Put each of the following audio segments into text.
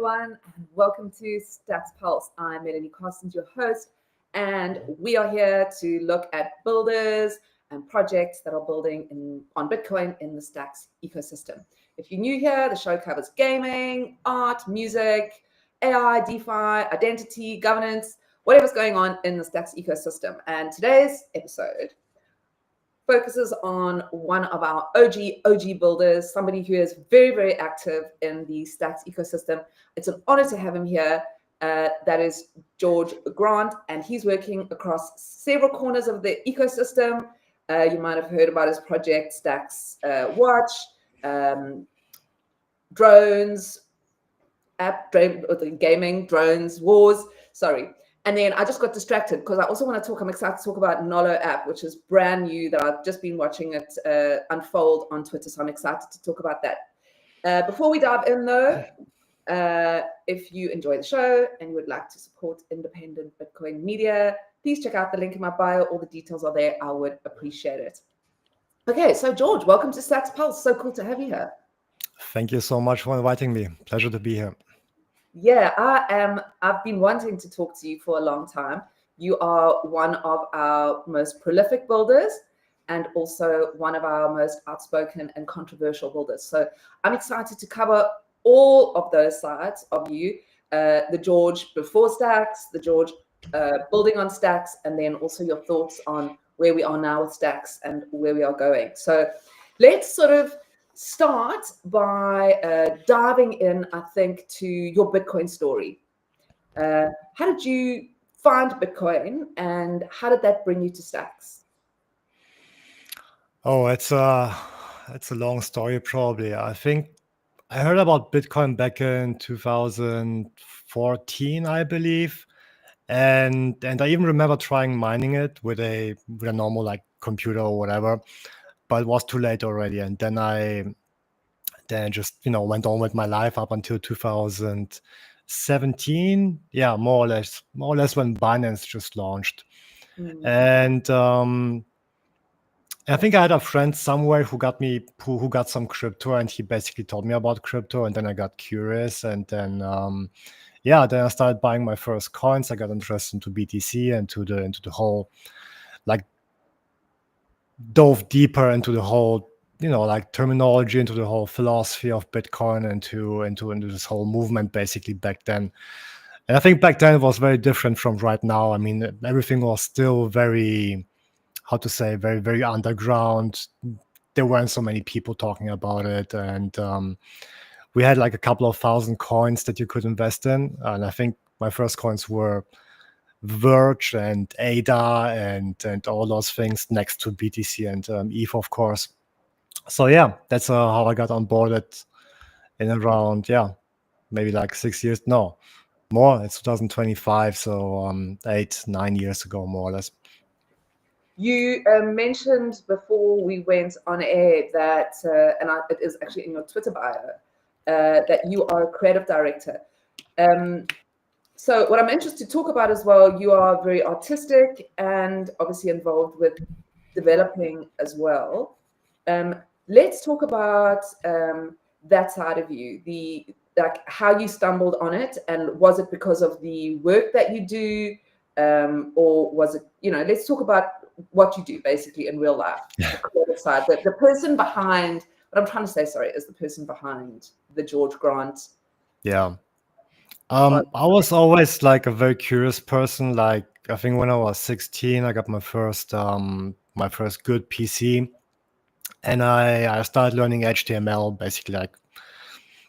everyone, and welcome to Stacks Pulse. I'm Melanie Carstens, your host, and we are here to look at builders and projects that are building on Bitcoin in the Stacks ecosystem. If you're new here, the show covers gaming, art, music, AI, DeFi, identity, governance, whatever's going on in the Stacks ecosystem. And today's episode focuses on one of our OG builders, somebody who is very, very active in the Stacks ecosystem. It's an honor to have him here. That is George Grant, and he's working across several corners of the ecosystem. You might have heard about his project, Stacks Watch, drones, gaming, drones, wars, sorry. And then I just got distracted because I also want to talk, I'm excited to talk about Nolo app, which is brand new that I've just been watching it unfold on Twitter. So I'm excited to talk about that. Before we dive in though, if you enjoy the show and you would like to support independent Bitcoin media, please check out the link in my bio. All the details are there. I would appreciate it. Okay, so George, welcome to Stacks Pulse. So cool to have you here. Thank you so much for inviting me. Pleasure to be here. Yeah, I've been wanting to talk to you for a long time. You are one of our most prolific builders and also one of our most outspoken and controversial builders. So I'm excited to cover all of those sides of you, the George before Stacks, the George building on Stacks, and then also your thoughts on where we are now with Stacks and where we are going. So let's sort of start by diving in, I think, to your Bitcoin story. How did you find Bitcoin and how did that bring you to Stacks? Oh, it's a long story probably. I think I heard about Bitcoin back in 2014, I believe. And I even remember trying mining it with a normal like computer or whatever, but it was too late already. And then I just went on with my life up until 2017. Yeah, more or less when Binance just launched. And I think I had a friend somewhere who got some crypto, and he basically told me about crypto, and then I got curious, and then then I started buying my first coins. I got interested into BTC and into the whole, like, dove deeper into the whole, like terminology, into the whole philosophy of Bitcoin, into this whole movement basically back then. And I think back then it was very different from right now. I mean, everything was still very, how to say, very, very underground. There weren't so many people talking about it. And we had like a couple of thousand coins that you could invest in. And I think my first coins were Verge and ADA and all those things next to BTC and ETH, of course. So yeah, that's how I got on board in around, maybe like 6 years. No, more. It's 2025. So 8-9 years ago, more or less. You mentioned before we went on air that, it is actually in your Twitter bio, that you are a creative director. So what I'm interested to talk about as well, you are very artistic and obviously involved with developing as well. Let's talk about that side of you, how you stumbled on it, and was it because of the work that you do, or was it, let's talk about what you do basically in real life, the creative side, the person behind, what I'm trying to say, sorry, is the person behind the George Grant. Yeah. I was always like a very curious person. Like, I think when I was 16, I got my first good PC, and I started learning HTML, basically like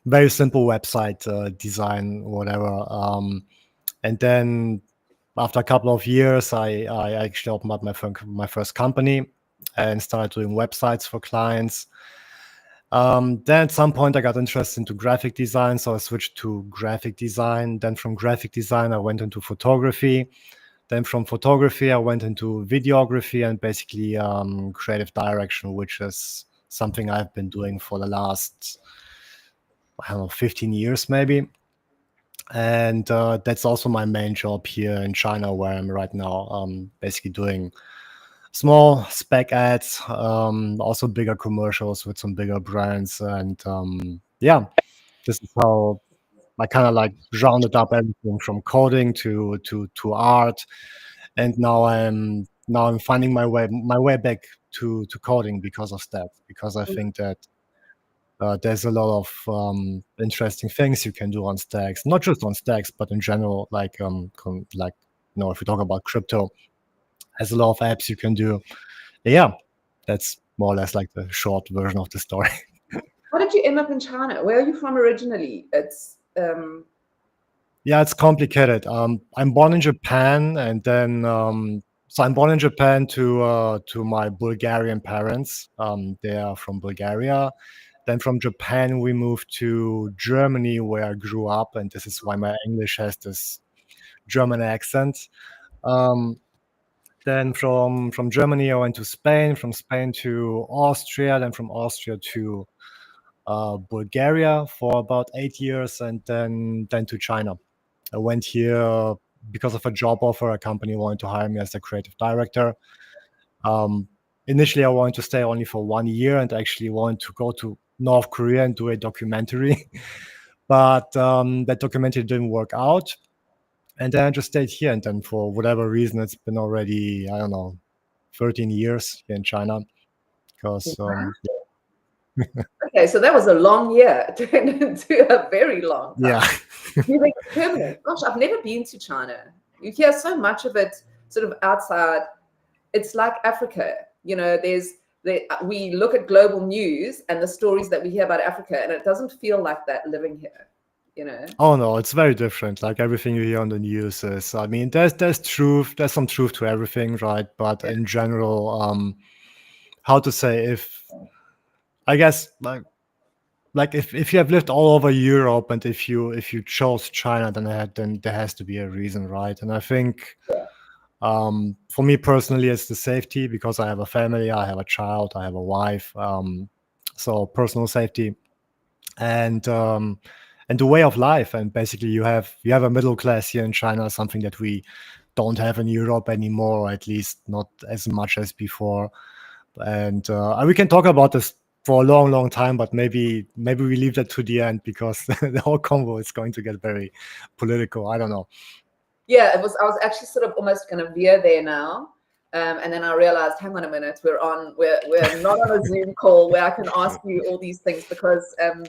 very simple website design, whatever. And then after a couple of years, I actually opened up my first company and started doing websites for clients. Then at some point I got interested into graphic design, so I switched to graphic design. Then from graphic design I went into photography. Then from photography I went into videography and basically creative direction, which is something I've been doing for the last, I don't know, 15 years maybe. And that's also my main job here in China, where I'm right now, basically doing small spec ads, also bigger commercials with some bigger brands. And this is how I kind of like rounded up everything from coding to art, and now I'm finding my way back to coding because of Stacks, because I think that there's a lot of interesting things you can do on Stacks, not just on Stacks, but in general, like if we talk about crypto, there's a lot of apps you can do. Yeah, that's more or less like the short version of the story. How did you end up in China? Where are you from originally? Yeah, it's complicated. I'm born in Japan, and then so I'm born in Japan to my Bulgarian parents. They are from Bulgaria. Then from Japan we moved to Germany, where I grew up, and this is why my English has this German accent. Then from Germany I went to Spain, from Spain to Austria, then from Austria to Bulgaria for about 8 years, and then to China. I went here because of a job offer. A company wanted to hire me as the creative director. Initially, I wanted to stay only for 1 year and actually wanted to go to North Korea and do a documentary. But that documentary didn't work out. And then I just stayed here. And then for whatever reason, it's been already, I don't know, 13 years here in China. Because, Okay, so that was a long year turned into a very long time. yeah. You think permanent. Gosh, I've never been to China. You hear so much of it sort of outside. It's like Africa. You know, we look at global news and the stories that we hear about Africa, and it doesn't feel like that living here. You know? Oh no, it's very different. Like everything you hear on the news is, I mean, there's some truth to everything, right? But in general, how to say, I guess like if you have lived all over Europe and if you chose China, then there has to be a reason, right? And I think for me personally, it's the safety, because I have a family, I have a child, I have a wife, so personal safety, and the way of life. And basically you have a middle class here in China, something that we don't have in Europe anymore, or at least not as much as before. And we can talk about this for a long time, but maybe we leave that to the end, because the whole convo is going to get very political. I don't know. Yeah, I was actually sort of almost going to veer there now. And then I realized, hang on a minute, we're not on a Zoom call where I can ask you all these things, because I'm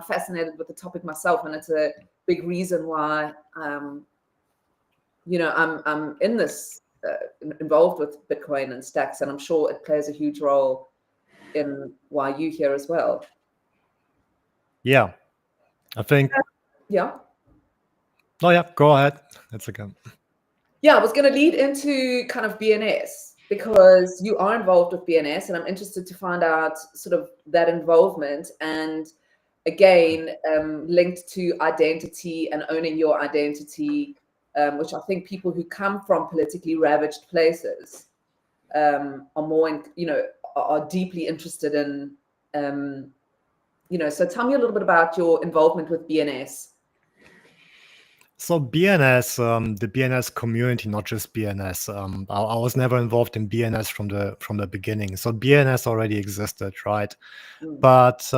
fascinated with the topic myself, and it's a big reason why I'm in this involved with Bitcoin and Stacks, and I'm sure it plays a huge role in why you're here as well. Yeah, I think. Yeah. Oh yeah, go ahead. That's okay. Yeah, I was going to lead into kind of BNS, because you are involved with BNS, and I'm interested to find out sort of that involvement, and again, linked to identity and owning your identity, which I think people who come from politically ravaged places are more, are deeply interested in. So tell me a little bit about your involvement with BNS. So BNS, the BNS community, not just BNS. I was never involved in BNS from the beginning. So BNS already existed, right? But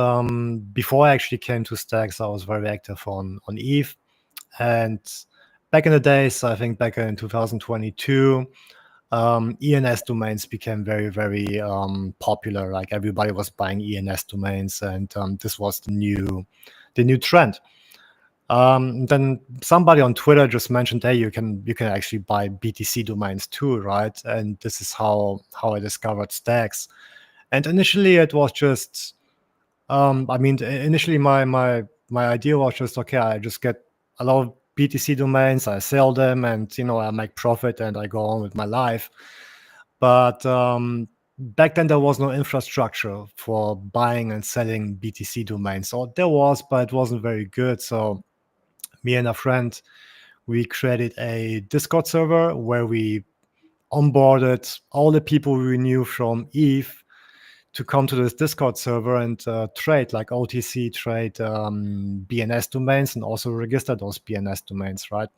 before I actually came to Stacks, I was very active on ETH. And back in the days, I think back in 2022, ENS domains became very, very popular. Like everybody was buying ENS domains, and this was the new trend. Then somebody on Twitter just mentioned, hey, you can actually buy BTC domains too, right? And this is how I discovered Stacks. And initially it was just, initially my idea was just, okay, I just get a lot of BTC domains, I sell them, and I make profit and I go on with my life. But back then there was no infrastructure for buying and selling BTC domains. So there was, but it wasn't very good. So me and a friend, we created a Discord server where we onboarded all the people we knew from ETH to come to this Discord server and trade, like OTC trade BNS domains, and also register those BNS domains, right?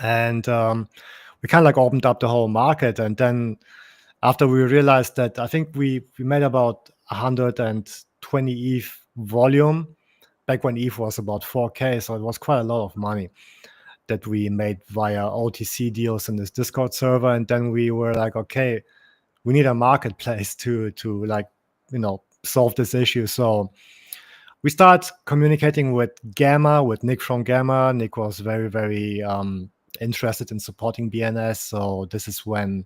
And we kind of like opened up the whole market. And then after we realized that, I think we made about 120 ETH volume. back when ETH was about 4K, so it was quite a lot of money that we made via OTC deals in this Discord server. And then we were like, okay, we need a marketplace to like, solve this issue. So we start communicating with Gamma, with Nick from Gamma. Nick was very, very interested in supporting BNS. So this is when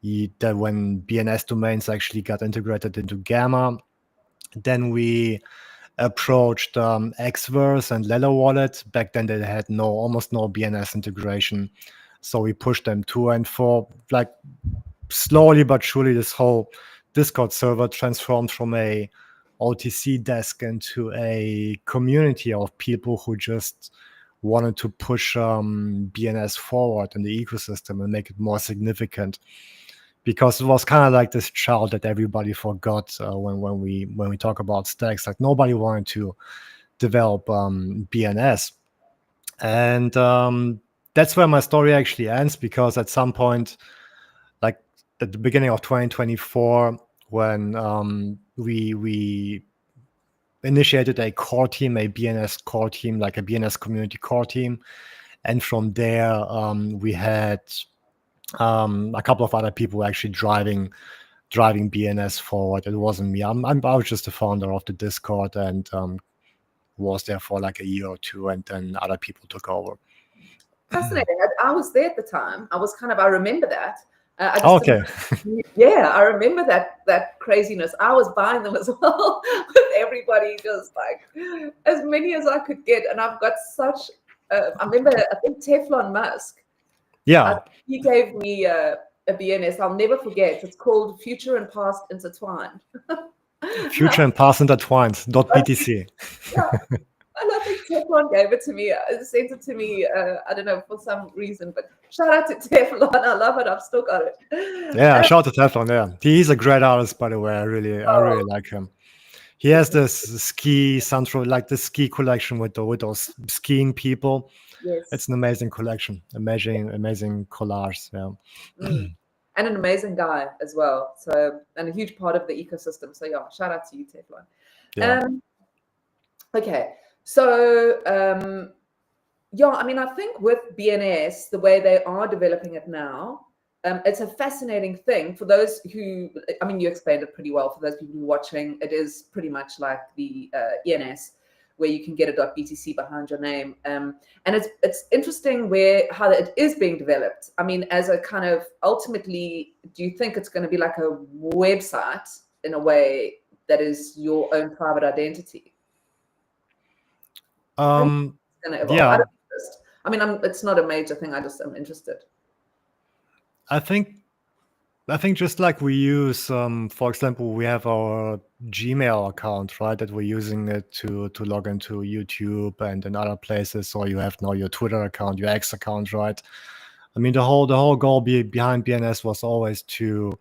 when BNS domains actually got integrated into Gamma. Then we approached Xverse and Lelo Wallet. Back then they had almost no BNS integration. So we pushed them to, and for like slowly but surely this whole Discord server transformed from a OTC desk into a community of people who just wanted to push BNS forward in the ecosystem and make it more significant, because it was kind of like this child that everybody forgot when we talk about stacks. Like nobody wanted to develop BNS, and that's where my story actually ends, because at some point, like at the beginning of 2024, when we initiated a core team, a BNS core team, like a BNS community core team, and from there we had a couple of other people actually driving BNS forward. It wasn't me. I was just the founder of the Discord, and was there for like a year or two, and then other people took over. Fascinating. I was there at the time. I remember that. Okay. Yeah, I remember that craziness. I was buying them as well, with everybody just like as many as I could get. And I've got such. I remember, I think Teflon Musk. Yeah. He gave me a BNS. I'll never forget. It's called Future and Past Intertwined. Future and Past Intertwined .btc. Yeah. And I think Teflon gave it to me, sent it to me, I don't know, for some reason, but shout out to Teflon. I love it. I've still got it. Yeah, shout out to Teflon. Yeah, he's a great artist, by the way. I really like him. He has this ski central, like the ski collection with those skiing people. Yes. It's an amazing collection, amazing collage. Yeah. And an amazing guy as well. So, and a huge part of the ecosystem. So yeah, shout out to you, Teflon. Yeah. Okay. So, yeah, I mean, I think with BNS, the way they are developing it now, it's a fascinating thing for those who, I mean, you explained it pretty well. For those people who are watching, it is pretty much like the ENS, where you can get a .btc behind your name. And it's interesting how it is being developed. I mean, as a kind of, ultimately, do you think it's going to be like a website in a way that is your own private identity? Yeah. I mean, it's not a major thing. I'm interested. I think just like we use, for example, we have our Gmail account, right? That we're using it to log into YouTube and in other places. Or you have now your Twitter account, your X account, right? I mean, the whole goal behind BNS was always to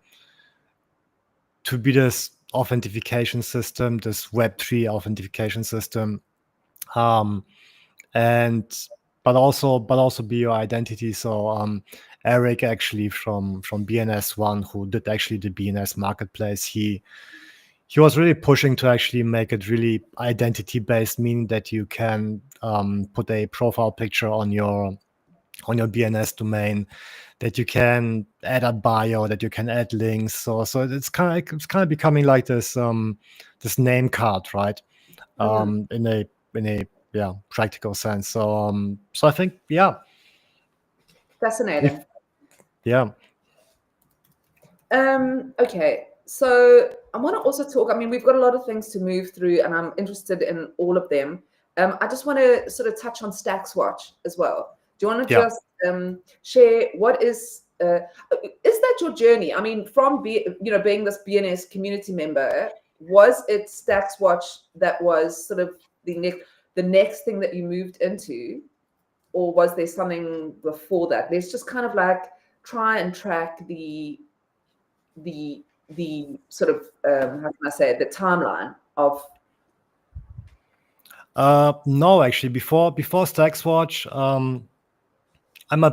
be this authentication system, this Web3 authentication system, but also be your identity. So Eric, actually from BNS1, who did actually the BNS marketplace, he was really pushing to actually make it really identity based, meaning that you can put a profile picture on your BNS domain, that you can add a bio, that you can add links. So it's kind of becoming like this this name card, right? In a practical sense. So I think, yeah. Fascinating. Okay. So I want to also talk, I mean, we've got a lot of things to move through, and I'm interested in all of them. I just want to sort of touch on StacksWatch as well. Do you want to just share what is that your journey? I mean, from being this BNS community member, was it StacksWatch that was sort of the next thing that you moved into, or was there something before that? Let's just kind of like try and track the sort of how can I say it, the timeline of. No, actually, before StacksWatch, I'm a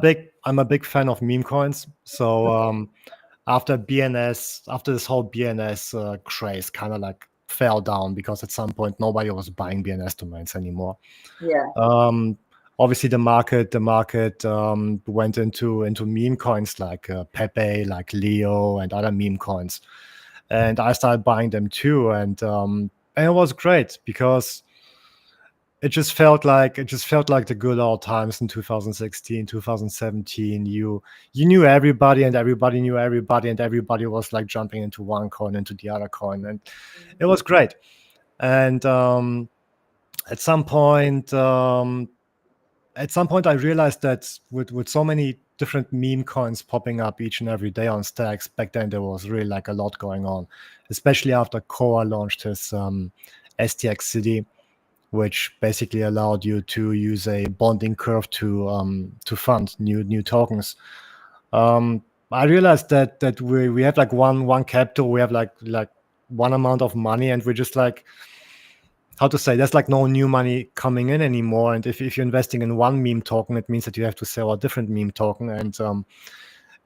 big fan of meme coins. So after this whole BNS craze kind of like fell down because at some point nobody was buying BNS domains anymore. Yeah. Obviously, the market went into meme coins like Pepe, like Leo, and other meme coins, and I started buying them too, and it was great because it just felt like the good old times in 2016, 2017. You knew everybody, and everybody knew everybody, and everybody was like jumping into one coin, into the other coin, and it was great. And at some point, I realized that with so many different meme coins popping up each and every day on Stacks, back then there was really like a lot going on, especially after Koa launched his STX City, which basically allowed you to use a bonding curve to fund new tokens. I realized that we have like one capital, we have like one amount of money, and we're just like, how to say, there's like no new money coming in anymore. And if you're investing in one meme token, it means that you have to sell a different meme token, and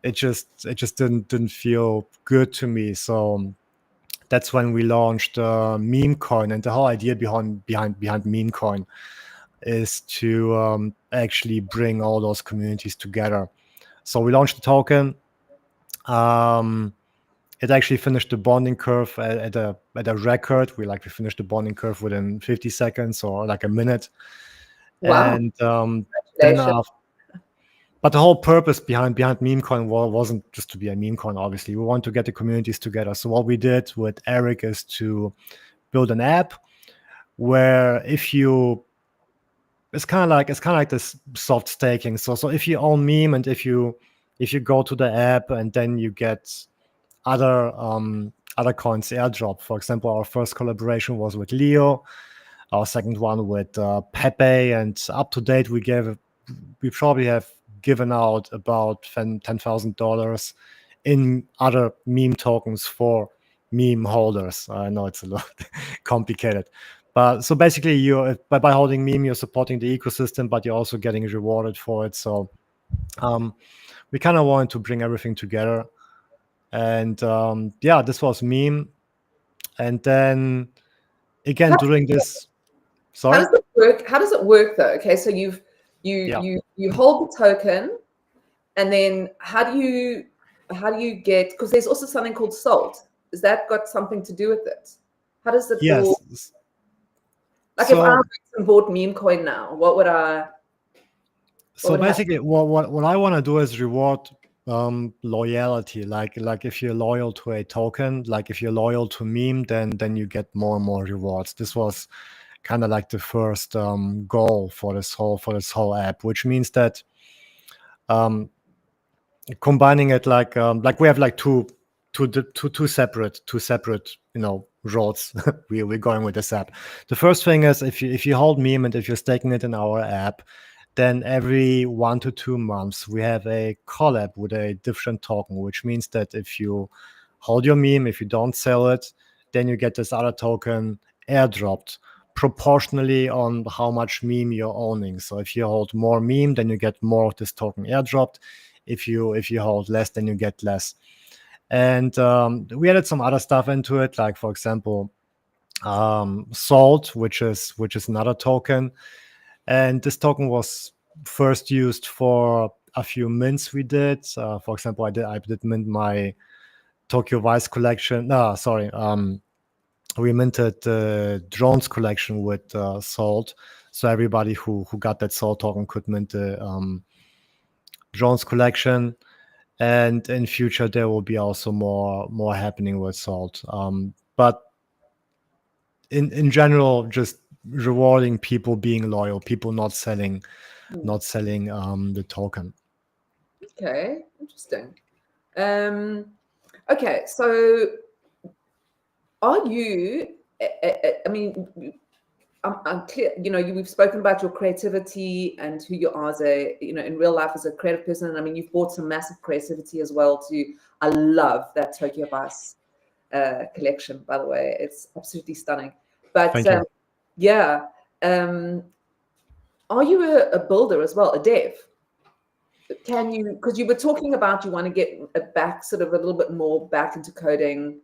it just didn't feel good to me. So that's when we launched meme coin, and the whole idea behind meme coin is to actually bring all those communities together. So we launched the token. It actually finished the bonding curve at a record. We finished the bonding curve within 50 seconds or like a minute. Wow. And then but the whole purpose behind meme coin wasn't just to be a meme coin. Obviously, we want to get the communities together. So what we did with Eric is to build an app where it's kind of like this soft staking. So if you own meme, and if you go to the app, and then you get other coins airdrop. For example, our first collaboration was with Leo, our second one with Pepe, and up to date we probably have given out about $10,000 in other meme tokens for meme holders. I know it's a lot complicated, but so basically you by holding meme, you're supporting the ecosystem, but you're also getting rewarded for it. So we kind of wanted to bring everything together. And this was meme. And then again, during this, sorry. How does it work? How does it work though? Okay, so you hold the token, and then how do you get? Because there's also something called salt. Has that got something to do with it? How does it all? Like, if I bought meme coin now, what would I? So basically, what I want to do is reward loyalty. Like if you're loyal to a token, like if you're loyal to meme, then you get more and more rewards. This was kind of like the first goal for this whole app, which means that combining it like we have like two separate roads we're going with this app. The first thing is, if you hold meme and if you're staking it in our app, then every 1 to 2 months we have a collab with a different token, which means that if you hold your meme, if you don't sell it, then you get this other token airdropped proportionally on how much meme you're owning. So if you hold more meme, then you get more of this token airdropped. If you hold less, then you get less. And we added some other stuff into it, like for example, Salt, which is another token. And this token was first used for a few mints we did. For example, I did mint my Tokyo Vice collection. No, sorry. We minted the drones collection with Salt. So everybody who got that Salt token could mint the drones collection. And in future, there will be also more happening with Salt. But in general, just rewarding people being loyal, people not selling the token. Okay, interesting. Okay, so are you? I mean, I'm clear. We've spoken about your creativity and who you are as in real life as a creative person. And I mean, you've brought some massive creativity as well too. I love that Tokyo Vice collection, by the way. It's absolutely stunning. But Thank you. yeah, are you a builder as well, a dev? Can you, because you were talking about you want to get back sort of a little bit more back into coding.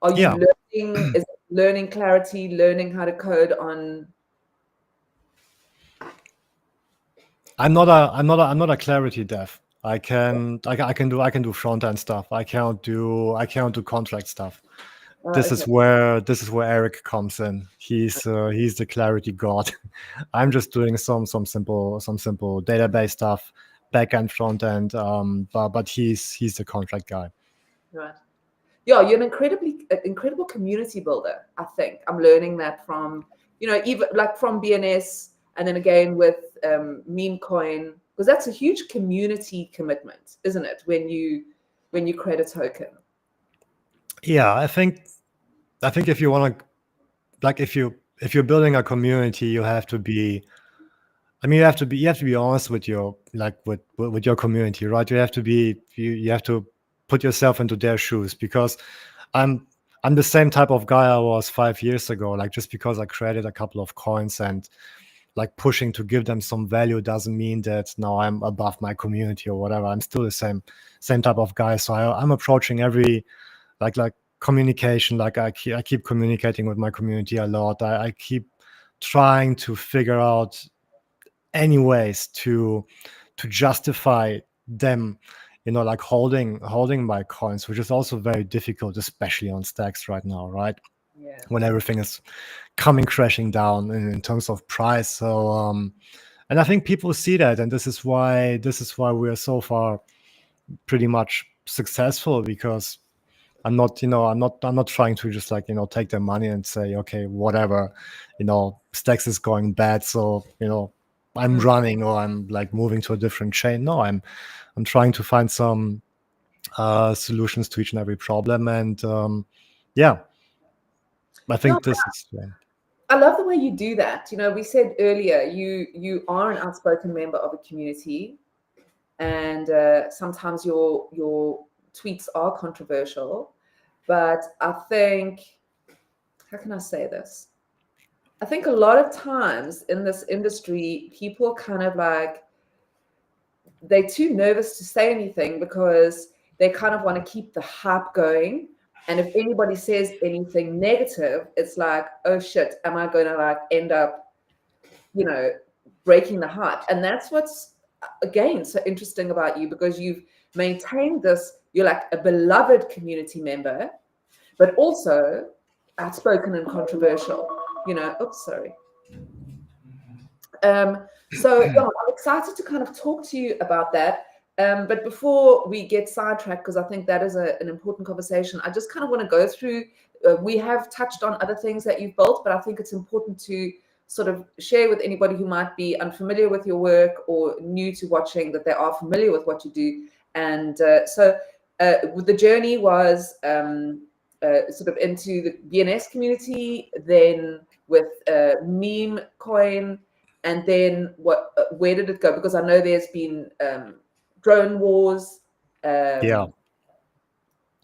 Are you Yeah. learning? Is it learning clarity, learning how to code on? I'm not a clarity dev. I can do front end stuff. I cannot do contract stuff. This Okay. is where Eric comes in. He's the clarity god. I'm just doing some simple database stuff, back end, front end. But he's the contract guy. Right. Yeah, you're an incredible community builder. I think I'm learning that from, even like from BNS, and then again with meme coin, because that's a huge community commitment, isn't it? When you create a token. Yeah, I think if you want to, like, if you're building a community, you have to be. I mean, you have to be honest with your with your community, right? You have to put yourself into their shoes, because I'm the same type of guy I was 5 years ago. Like, just because I created a couple of coins and like pushing to give them some value doesn't mean that now I'm above my community or whatever. I'm still the same type of guy. So I'm approaching every like communication. Like, I keep communicating with my community a lot. I keep trying to figure out any ways to justify them, like holding my coins, which is also very difficult, especially on stacks right now, right? Yeah. When everything is coming crashing down in terms of price. So and I think people see that, and this is why we're so far pretty much successful, because I'm not trying to just take their money and say, okay, whatever, stacks is going bad, so I'm running, or I'm like moving to a different chain. No, I'm trying to find some solutions to each and every problem, and yeah, I think this is. I love the way you do that. We said earlier, you are an outspoken member of a community, and sometimes your tweets are controversial. But I think, how can I say this? I think a lot of times in this industry, people kind of like, they're too nervous to say anything because they kind of want to keep the hype going. And if anybody says anything negative, it's like, oh shit, am I going to like end up, breaking the hype? And that's what's, again, so interesting about you, because you've maintained this, you're like a beloved community member, but also outspoken and controversial, oops, sorry. So yeah, I'm excited to kind of talk to you about that. But before we get sidetracked, because I think that is an important conversation, I just kind of want to go through, we have touched on other things that you've built, but I think it's important to sort of share with anybody who might be unfamiliar with your work or new to watching, that they are familiar with what you do. And so the journey was sort of into the BNS community, then with meme coin, and then where did it go? Because I know there's been drone wars, Yeah.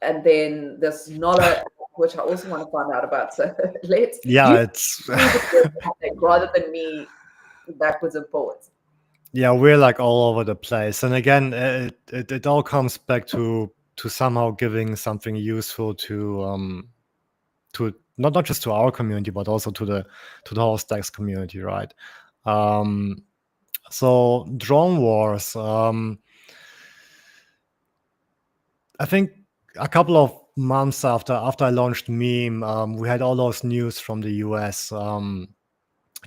and then this Nola, which I also want to find out about. So it's rather than me backwards and forwards. Yeah, we're like all over the place, and again, it all comes back to somehow giving something useful to not just to our community, but also to the whole stacks community, right? So drone wars. I think a couple of months after I launched Meme, we had all those news from the US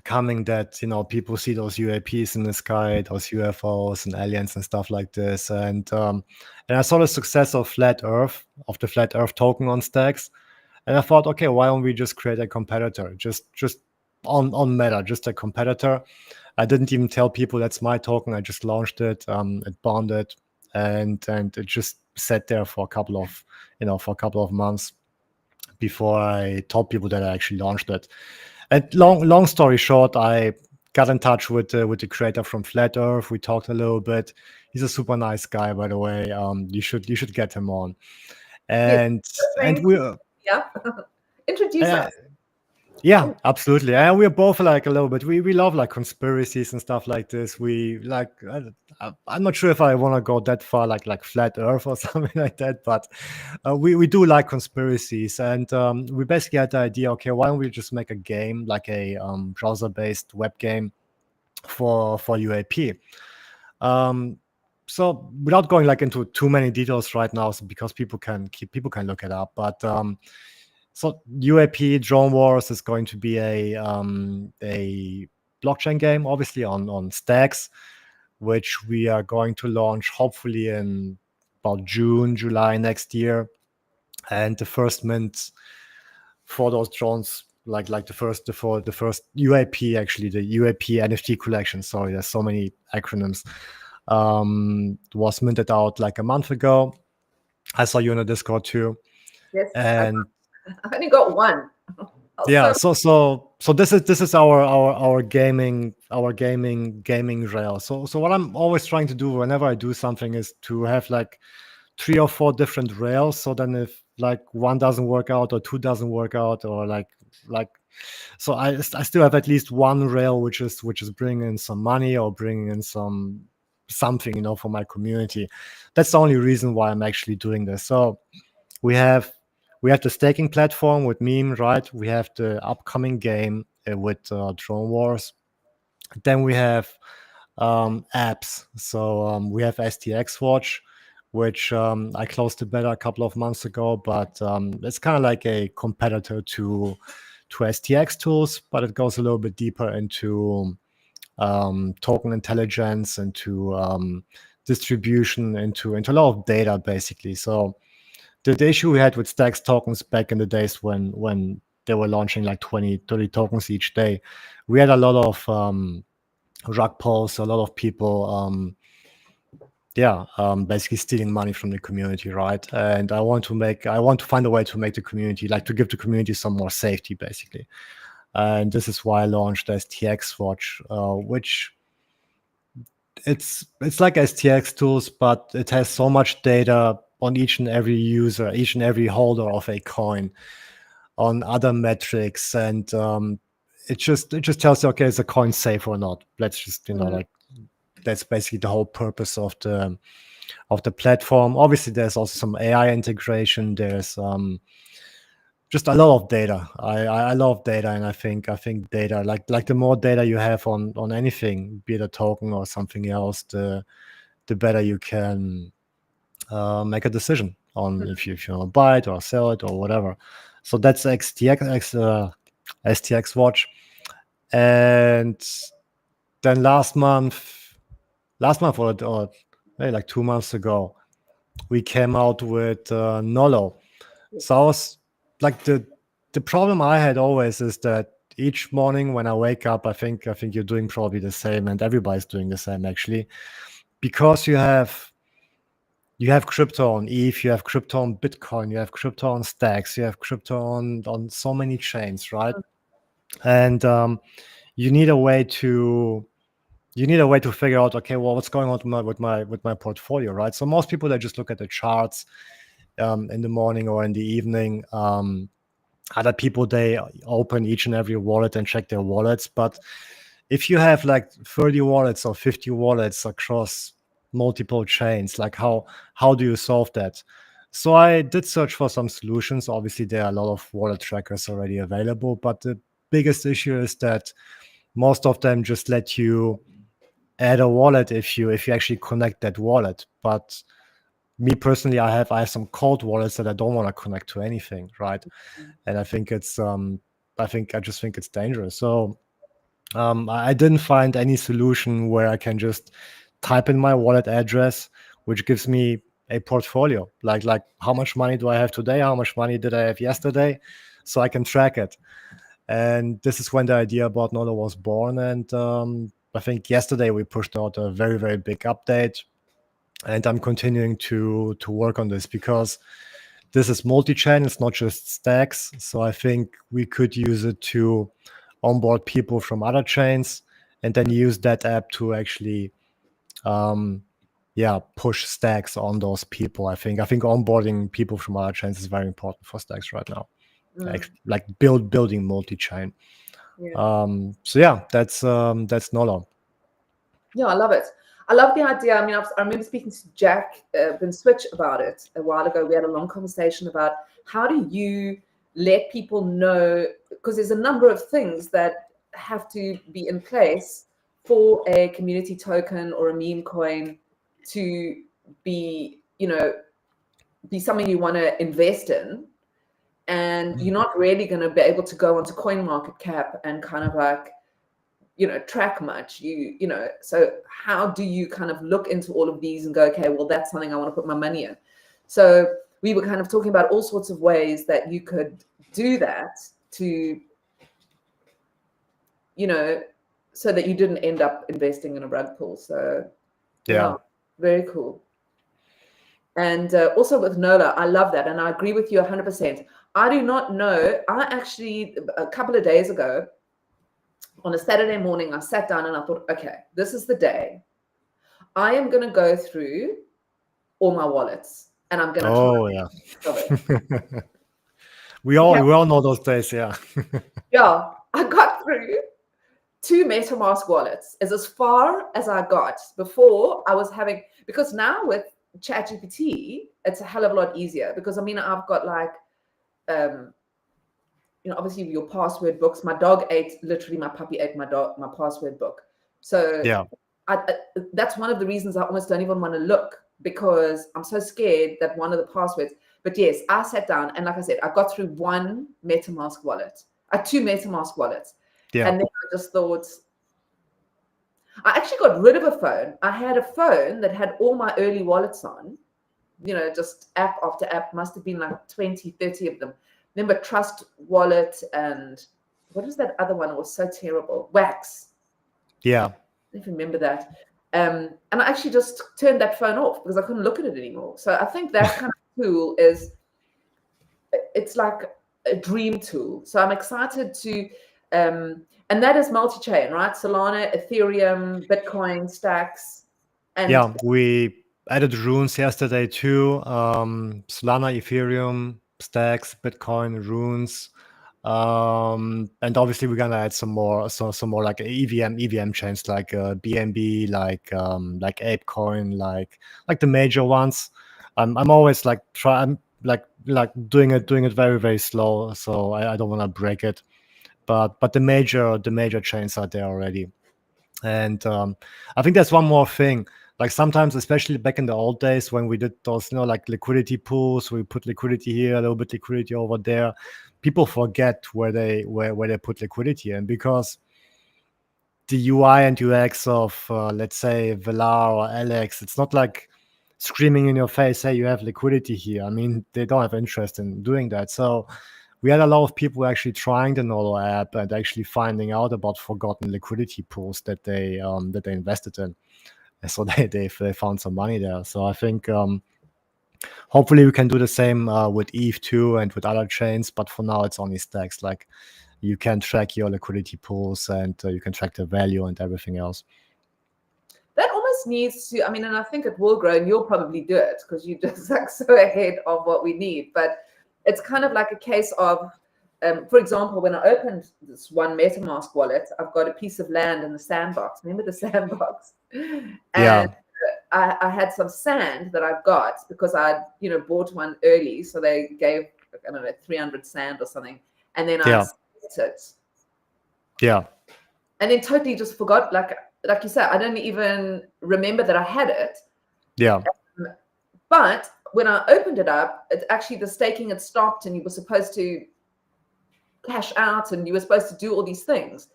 coming that people see those UAPs in the sky, those UFOs and aliens and stuff like this, and I saw the success of the Flat Earth token on stacks, and I thought, okay, why don't we just create a competitor, just on Meta, just a competitor. I didn't even tell people that's my token. I just launched it, it bonded, and it just sat there for a couple of months before I told people that I actually launched it. And long story short, I got in touch with the creator from Flat Earth. We talked a little bit. He's a super nice guy, by the way. You should get him on. And we yeah, introduce us. Yeah, absolutely. And we're both like a little bit. We love like conspiracies and stuff like this. We like. I'm not sure if I want to go that far, like flat Earth or something like that. But we do like conspiracies, and we basically had the idea. Okay, why don't we just make a game, like a browser-based web game for UAP? So without going like into too many details right now, because people can look it up. But so UAP Drone Wars is going to be a blockchain game, obviously on Stacks, which we are going to launch hopefully in about June, July next year. And the first mint for those drones, like the first UAP, actually the UAP NFT collection. Sorry, there's so many acronyms. Was minted out like a month ago. I saw you in the Discord too. Yes, And I've only got one. yeah, so this is our gaming rail. So what I'm always trying to do whenever I do something is to have like 3 or 4 different rails. So then if like one doesn't work out or 2 doesn't work out, or like so I still have at least one rail which is bringing in some money or bringing in something, for my community. That's the only reason why I'm actually doing this. So we have the staking platform with Meme, right? We have the upcoming game with Drone Wars. Then we have apps. So we have STX Watch, which I closed the beta a couple of months ago, but it's kind of like a competitor to STX tools, but it goes a little bit deeper into token intelligence, into distribution, into a lot of data, basically. So the issue we had with Stacks tokens back in the days when they were launching like 20, 30 tokens each day, we had a lot of rug pulls, a lot of people basically stealing money from the community, right? And I want to find a way to make the community, like to give the community some more safety, basically. And this is why I launched STX Watch, which it's like STX tools, but it has so much data on each and every user, each and every holder of a coin, on other metrics, and it just tells you, okay, is the coin safe or not? Let's just like that's basically the whole purpose of the platform. Obviously, there's also some AI integration. There's just a lot of data. I love data, and I think data, like the more data you have on anything, be it a token or something else, the better you can make a decision on if you want to buy it or sell it or whatever. So that's STX Watch. And then last month or maybe like 2 months ago, we came out with Nolo. So I was like, the problem I had always is that each morning when I wake up, I think you're doing probably the same, and everybody's doing the same actually, because you have crypto on ETH, you have crypto on Bitcoin, you have crypto on Stacks, you have crypto on so many chains, right? And you need a way to figure out, okay, well, what's going on with my portfolio, right? So most people, they just look at the charts in the morning or in the evening. Other people, they open each and every wallet and check their wallets. But if you have like 30 wallets or 50 wallets across multiple chains, like how do you solve that? So I did search for some solutions. Obviously, there are a lot of wallet trackers already available, but the biggest issue is that most of them just let you add a wallet if you actually connect that wallet. But me personally, I have some cold wallets that I don't want to connect to anything, right? And I think it's I just think it's dangerous. So I didn't find any solution where I can just type in my wallet address, which gives me a portfolio, like how much money do I have today, how much money did I have yesterday, so I can track it. And this is when the idea about Nolo was born. And I think yesterday we pushed out a very, very big update, and I'm continuing to work on this because this is multi-chain, it's not just Stacks. So I think we could use it to onboard people from other chains, and then use that app to actually push Stacks on those people. I think onboarding people from other chains is very important for Stacks right now. Like building multi-chain. So yeah, that's Nolo. Yeah, I love it. I love the idea. I mean, I remember speaking to Jack Ben Switch about it a while ago. We had a long conversation about how do you let people know, because there's a number of things that have to be in place for a community token or a meme coin to be, be something you want to invest in. And you're not really going to be able to go onto CoinMarketCap and kind of like, track much. So how do you kind of look into all of these and go, okay, well, that's something I want to put my money in. So we were kind of talking about all sorts of ways that you could do that to, so that you didn't end up investing in a rug pull. So yeah, very cool. And also with NOLA, I love that. And I agree with you 100%. I do not know. I actually, a couple of days ago, on a Saturday morning, I sat down and I thought, okay, this is the day. I am going to go through all my wallets and I'm going to we all know those days, yeah. Yeah, I got through 2 MetaMask wallets as far as I got. Before I was having, because now with ChatGPT, it's a hell of a lot easier, because I mean, I've got like, obviously your password books. My dog literally my puppy ate my password book. So yeah, that's one of the reasons I almost don't even want to look, because I'm so scared that one of the passwords. But yes, I sat down and like I said, I got through 1 MetaMask wallet, 2 MetaMask wallets. Yeah. And then I just thought, I actually got rid of a phone. I had a phone that had all my early wallets on, just app after app, must have been like 20, 30 of them. Remember Trust Wallet and what is that other one? It was so terrible. Wax. Yeah. I don't even remember that. And I actually just turned that phone off because I couldn't look at it anymore. So I think that kind of tool it's like a dream tool. So I'm excited to, and that is multi-chain, right? Solana, Ethereum, Bitcoin, Stacks. And yeah, we added runes yesterday too. Solana, Ethereum, Stacks, Bitcoin, runes. And obviously we're gonna add some more like EVM chains like BNB, like ApeCoin, like the major ones. I'm always like doing it very, very slow, so I don't want to break it. But the major chains are there already. And I think there's one more thing. Like sometimes, especially back in the old days when we did those, like liquidity pools, we put liquidity here, a little bit liquidity over there. People forget where they put liquidity in, because the UI and UX of let's say Velar or Alex, it's not like screaming in your face, hey, you have liquidity here. I mean, they don't have interest in doing that. So we had a lot of people actually trying the Nolo app and actually finding out about forgotten liquidity pools that they invested in. And so they found some money there. So I think hopefully we can do the same with ETH too and with other chains. But for now, it's only Stacks. Like you can track your liquidity pools and you can track the value and everything else. That almost needs to, I mean, and I think it will grow, and you'll probably do it because you're just like so ahead of what we need. But it's kind of like a case of, for example, when I opened this 1 MetaMask wallet, I've got a piece of land in the sandbox. Remember the sandbox? And yeah. I had some sand that I got because I, bought one early. So they gave, I don't know, 300 sand or something. And then I split it. Yeah. And then totally just forgot, like you said, I don't even remember that I had it. Yeah. But when I opened it up, it actually, the staking had stopped and you were supposed to cash out and you were supposed to do all these things.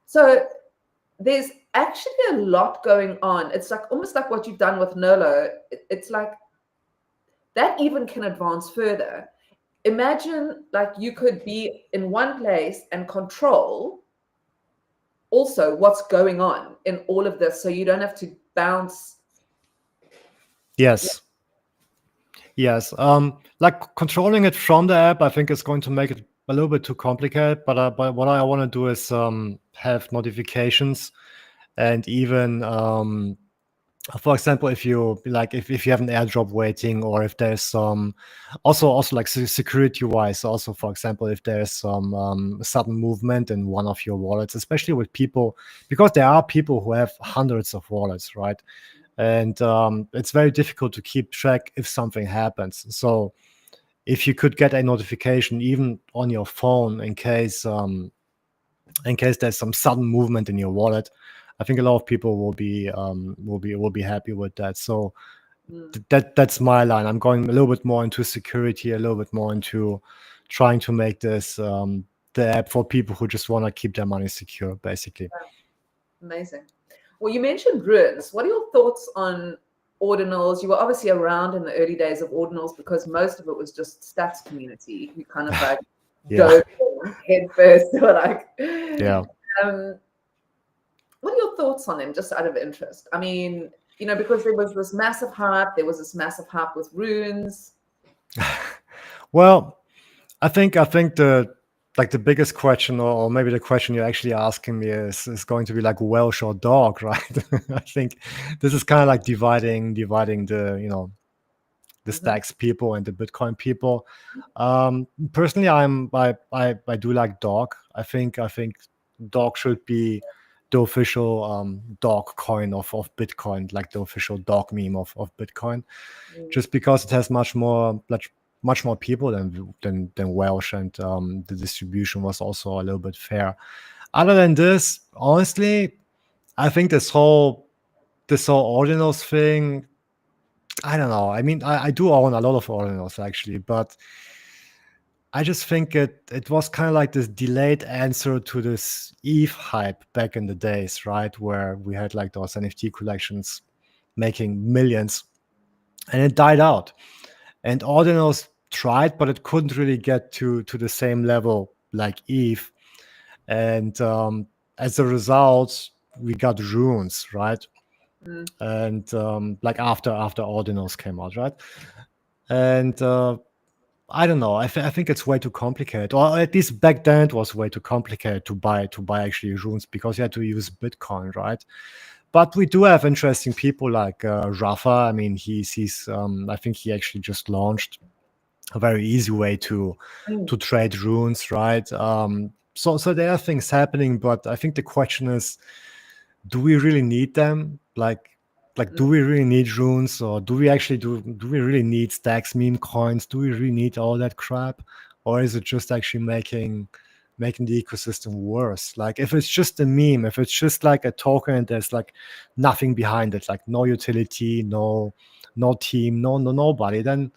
So there's actually a lot going on. It's like almost like what you've done with Nolo. It's like that even can advance further. Imagine like you could be in one place and control also what's going on in all of this, so you don't have to bounce. Yes. Like controlling it from the app, I think is going to make it a little bit too complicated. But what I want to do is have notifications and even For example, if you like, if you have an airdrop waiting, or if there's some, also like security wise, also for example, if there's some sudden movement in one of your wallets, especially with people, because there are people who have hundreds of wallets, right? And it's very difficult to keep track if something happens. So if you could get a notification even on your phone in case there's some sudden movement in your wallet, I think a lot of people will be happy with that. So that's my line. I'm going a little bit more into security, a little bit more into trying to make this the app for people who just want to keep their money secure, basically. Amazing. Well, you mentioned ruins. What are your thoughts on ordinals? You were obviously around in the early days of ordinals because most of it was just Stacks community who kind of like Yeah. go head first. Or like, Yeah. What are your thoughts on them, just out of interest? I mean, because there was this massive hype with runes. Well, I think the biggest question, or maybe the question you're actually asking me is going to be like Welsh or dog, right? I think this is kind of like dividing the the Stacks people and the Bitcoin people. Personally, I do like dog. I think dog should be the official dog coin of Bitcoin, like the official dog meme of Bitcoin, just because it has much more people than Welsh, and the distribution was also a little bit fair. Other than this, honestly, I think this whole ordinals thing, I don't know. I mean, I do own a lot of ordinals actually, but I just think it was kind of like this delayed answer to this ETH hype back in the days, right? Where we had like those NFT collections making millions, and it died out. And ordinals tried, but it couldn't really get to the same level like ETH. And as a result, we got runes, right? And like after ordinals came out, right? And I don't know. I think it's way too complicated, or at least back then it was way too complicated to buy actually runes, because you had to use Bitcoin, right? But we do have interesting people like Rafa. I mean, he's I think he actually just launched a very easy way to trade runes, right? So there are things happening, but I think the question is, do we really need them? Do we really need runes, or do we really need Stacks meme coins? Do we really need all that crap, or is it just actually making the ecosystem worse? Like, if it's just a meme, if it's just like a token and there's like nothing behind it, like no utility, no team, nobody, then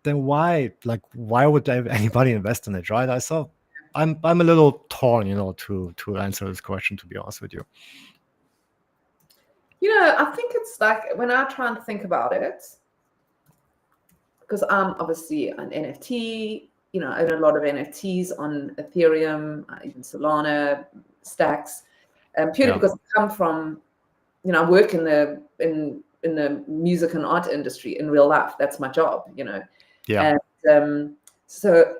why would anybody invest in it, right? I'm a little torn, to answer this question, to be honest with you. I think it's like, when I try and think about it, because I'm obviously an NFT, I own a lot of NFTs on Ethereum, even Solana, Stacks, purely because I come from, I work in the music and art industry in real life. That's my job, Yeah. And so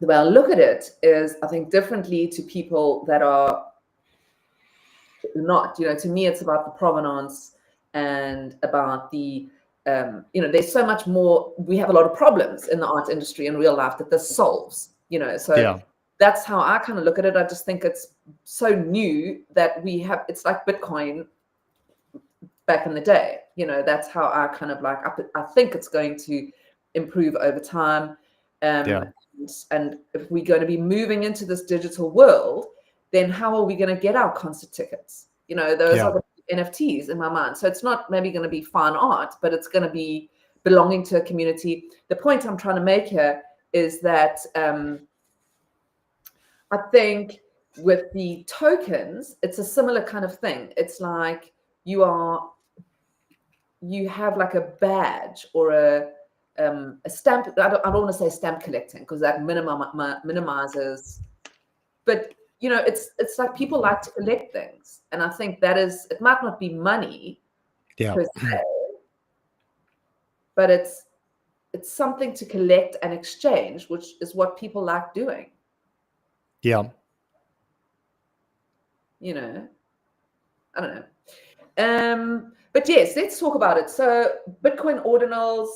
the way I look at it is, I think, differently to people that are not. To me, it's about the provenance and about the there's so much more. We have a lot of problems in the art industry in real life that this solves. So that's how I kind of look at it. I just think it's so new that it's like Bitcoin back in the day. That's how I kind of like. I think it's going to improve over time. And if we're going to be moving into this digital world, then how are we going to get our concert tickets? Those are the NFTs in my mind. So it's not maybe going to be fine art, but it's going to be belonging to a community. The point I'm trying to make here is that I think with the tokens, it's a similar kind of thing. It's like you have like a badge or a stamp. I don't want to say stamp collecting, because that minimizes, but it's like people like to collect things, and I think it might not be money per se, but it's something to collect and exchange, which is what people like doing. I don't know. But yes, let's talk about it. So Bitcoin ordinals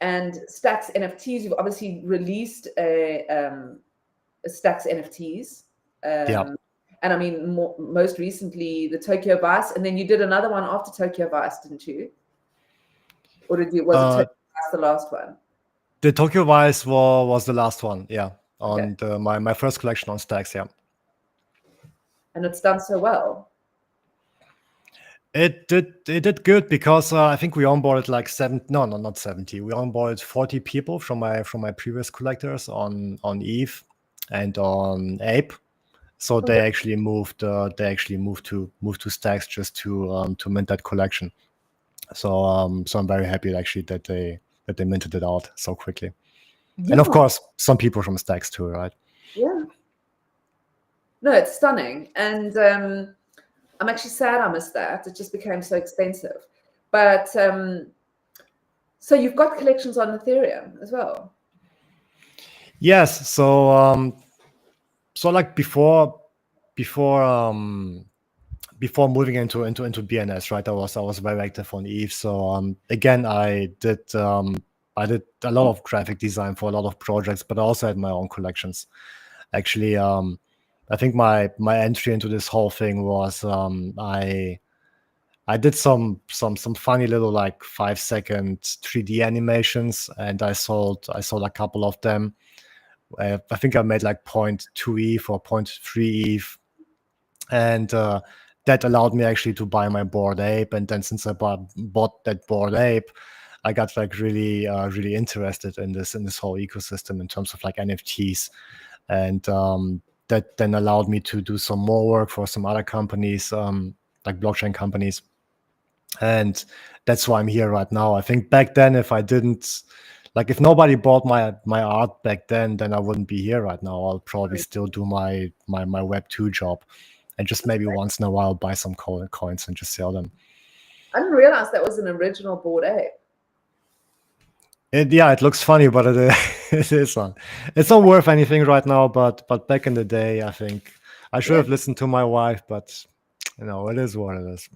and Stacks NFTs. You've obviously released a Stacks NFTs. And I mean, most recently the Tokyo Vice, and then you did another one after Tokyo Vice, didn't you? Or was it Tokyo Vice the last one? The Tokyo Vice was the last one, yeah, on my first collection on Stacks, yeah. And it's done so well. It did good because I think we onboarded like not 70. We onboarded 40 people from my previous collectors on Eve and on Ape. So they actually moved to Stacks just to mint that collection. So I'm very happy actually that they minted it out so quickly. Yeah. And of course some people from Stacks too, right? Yeah. No, it's stunning. And I'm actually sad I missed that. It just became so expensive. But so you've got collections on Ethereum as well. Yes. So like before moving into BNS, right? I was very active on Eve. So again, I did a lot of graphic design for a lot of projects, but I also had my own collections. Actually, I think my entry into this whole thing was I did some funny little like 5-second 3D animations, and I sold a couple of them. I think I made like 0.2 ETH or 0.3 ETH, and that allowed me actually to buy my Bored Ape. And then since I bought that Bored Ape, I got like really interested in this whole ecosystem in terms of like NFTs, and that then allowed me to do some more work for some other companies, like blockchain companies. And that's why I'm here right now. I think back then, if nobody bought my art back then I wouldn't be here right now. I'll probably still do my Web 2 job, and just maybe once in a while buy some coins and just sell them. I didn't realize that was an original Bored Ape. It looks funny, but it is not. It's not worth anything right now. But back in the day, I think I should have listened to my wife. But it is what it is.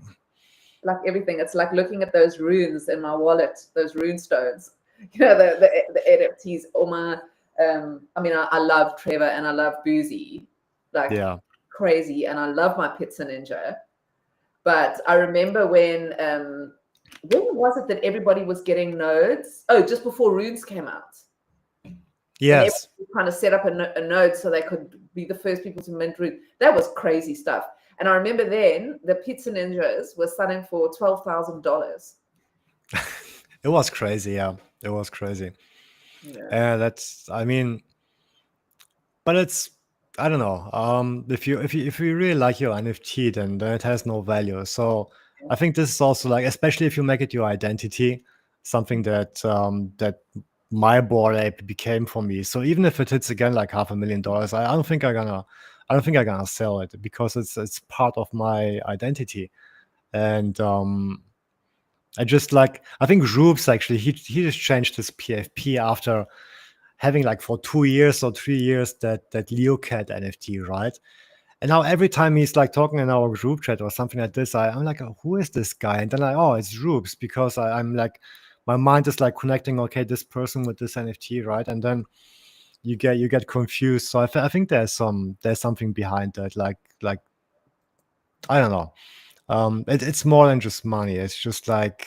Like everything, it's like looking at those runes in my wallet, those rune stones. The NFTs. I mean, I love Trevor and I love Boozy, like crazy, and I love my Pizza Ninja. But I remember when was it that everybody was getting nodes? Oh, just before runes came out. Yes. Kind of set up a node so they could be the first people to mint rune. That was crazy stuff. And I remember then the Pizza Ninjas were selling for $12,000. It was crazy, yeah. It was crazy. Yeah, but it's, I don't know. If you really like your NFT, then it has no value. So I think this is also like, especially if you make it your identity, something that that my Bored Ape became for me. So even if it hits again like $500,000, I don't think I'm gonna sell it, because it's part of my identity. And I think Rubes actually he just changed his PFP after having like for 2 years or 3 years that Leocat NFT, right? And now every time he's like talking in our group chat or something like this, I'm like, oh, who is this guy? And then it's Rubes, because I'm like, my mind is like connecting, okay, this person with this NFT, right? And then you get confused. So I think there's something behind that, like I don't know. It's more than just money. It's just like,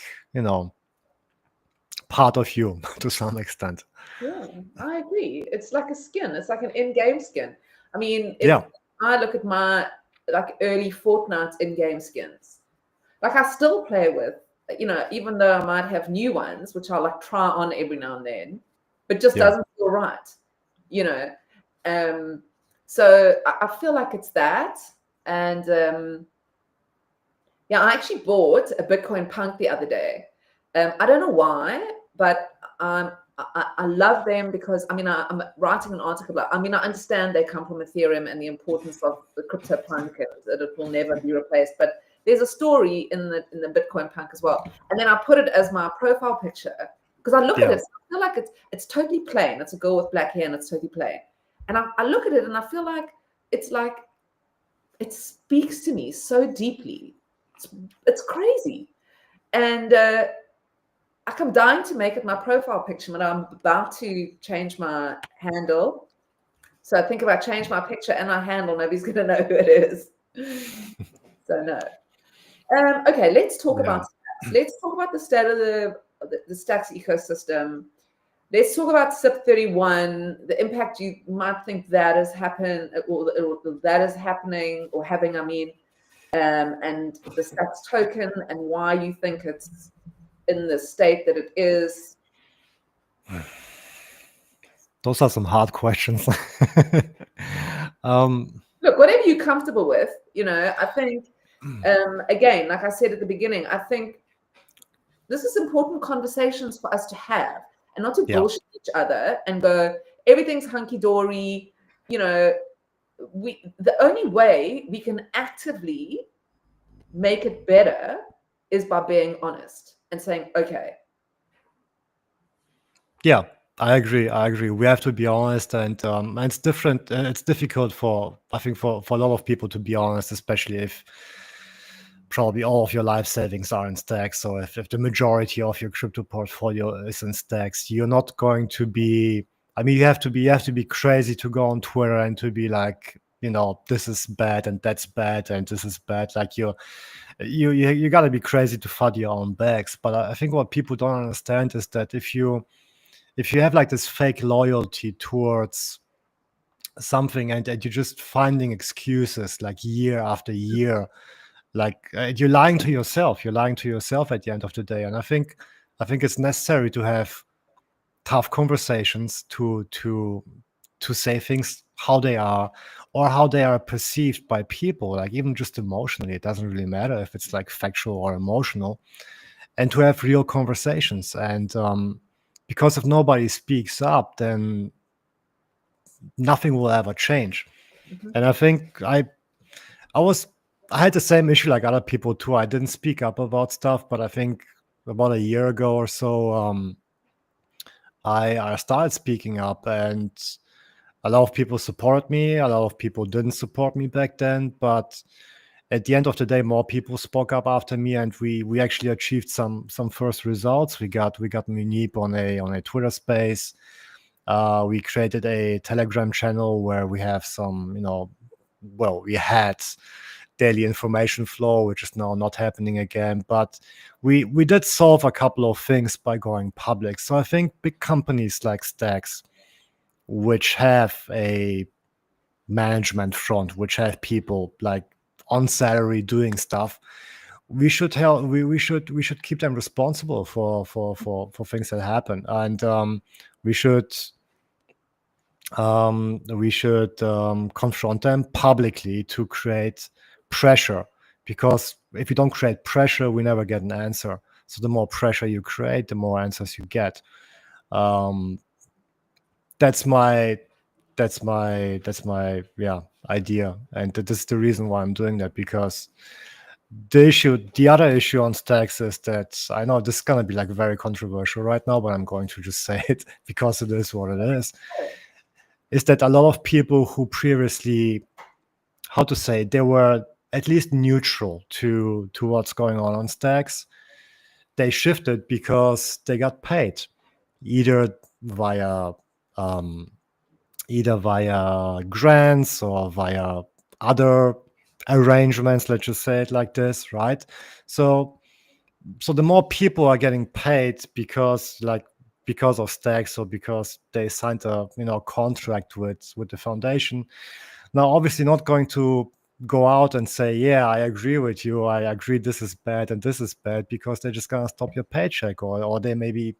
part of you to some extent. Yeah, I agree. It's like a skin. It's like an in-game skin. I mean, if I look at my like early Fortnite in-game skins, like I still play with, even though I might have new ones, which I'll like try on every now and then, but just doesn't feel right, So I feel like it's that. And I actually bought a Bitcoin Punk the other day. I don't know why, but I love them because, I'm writing an article about, I understand they come from Ethereum and the importance of the crypto punk, that it will never be replaced. But there's a story in the Bitcoin Punk as well. And then I put it as my profile picture because I look at it, I feel like it's totally plain. It's a girl with black hair and it's totally plain. And I look at it and I feel like it speaks to me so deeply. It's crazy. And I'm dying to make it my profile picture, but I'm about to change my handle. So I think if I change my picture and my handle, nobody's going to know who it is. So no. Okay, let's talk about Stacks. Let's talk about the state of the Stacks ecosystem. Let's talk about SIP31, the impact you might think that has happened, or that is happening or having, and the Stacks token and why you think it's in the state that it is. Those are some hard questions. Look, whatever you're comfortable with, I think, again, like I said at the beginning, I think this is important conversations for us to have and not to bullshit each other and go, everything's hunky-dory. The only way we can actively make it better is by being honest and saying, okay. Yeah, I agree. We have to be honest, and it's different. It's difficult for a lot of people to be honest, especially if probably all of your life savings are in stacks. So if the majority of your crypto portfolio is in stacks, you're not going to be. I mean, you have to be crazy to go on Twitter and to be like, this is bad and that's bad and this is bad. Like you got to be crazy to fud your own bags. But I think what people don't understand is that if you have like this fake loyalty towards something and you're just finding excuses like year after year, like you're lying to yourself at the end of the day. And I think it's necessary to have tough conversations to say things how they are or how they are perceived by people, like even just emotionally. It doesn't really matter if it's like factual or emotional, and to have real conversations. And because if nobody speaks up, then nothing will ever change. And I think I had the same issue like other people too. I didn't speak up about stuff, but I think about a year ago or so, I started speaking up, and a lot of people supported me. A lot of people didn't support me back then, but at the end of the day, more people spoke up after me, and we actually achieved some first results. We got Munib on a Twitter space. We created a Telegram channel where we have some, we had daily information flow, which is now not happening again. But we did solve a couple of things by going public. So I think big companies like Stacks, which have a management front, which have people like on salary doing stuff, we should help. We should keep them responsible for things that happen, and we should confront them publicly to create pressure. Because if you don't create pressure, we never get an answer. So the more pressure you create, the more answers you get. That's my idea, and this is the reason why I'm doing that. Because the other issue on Stacks is that, I know this is gonna be like very controversial right now, but I'm going to just say it because it is what it is that a lot of people who previously, they were at least neutral to what's going on Stacks, they shifted because they got paid either via grants or via other arrangements, let's just say it like this, right? So the more people are getting paid because of Stacks, or because they signed a contract with the foundation, now obviously not going to go out and say, yeah, I agree with you, I agree this is bad and this is bad, because they're just gonna stop your paycheck, or they maybe,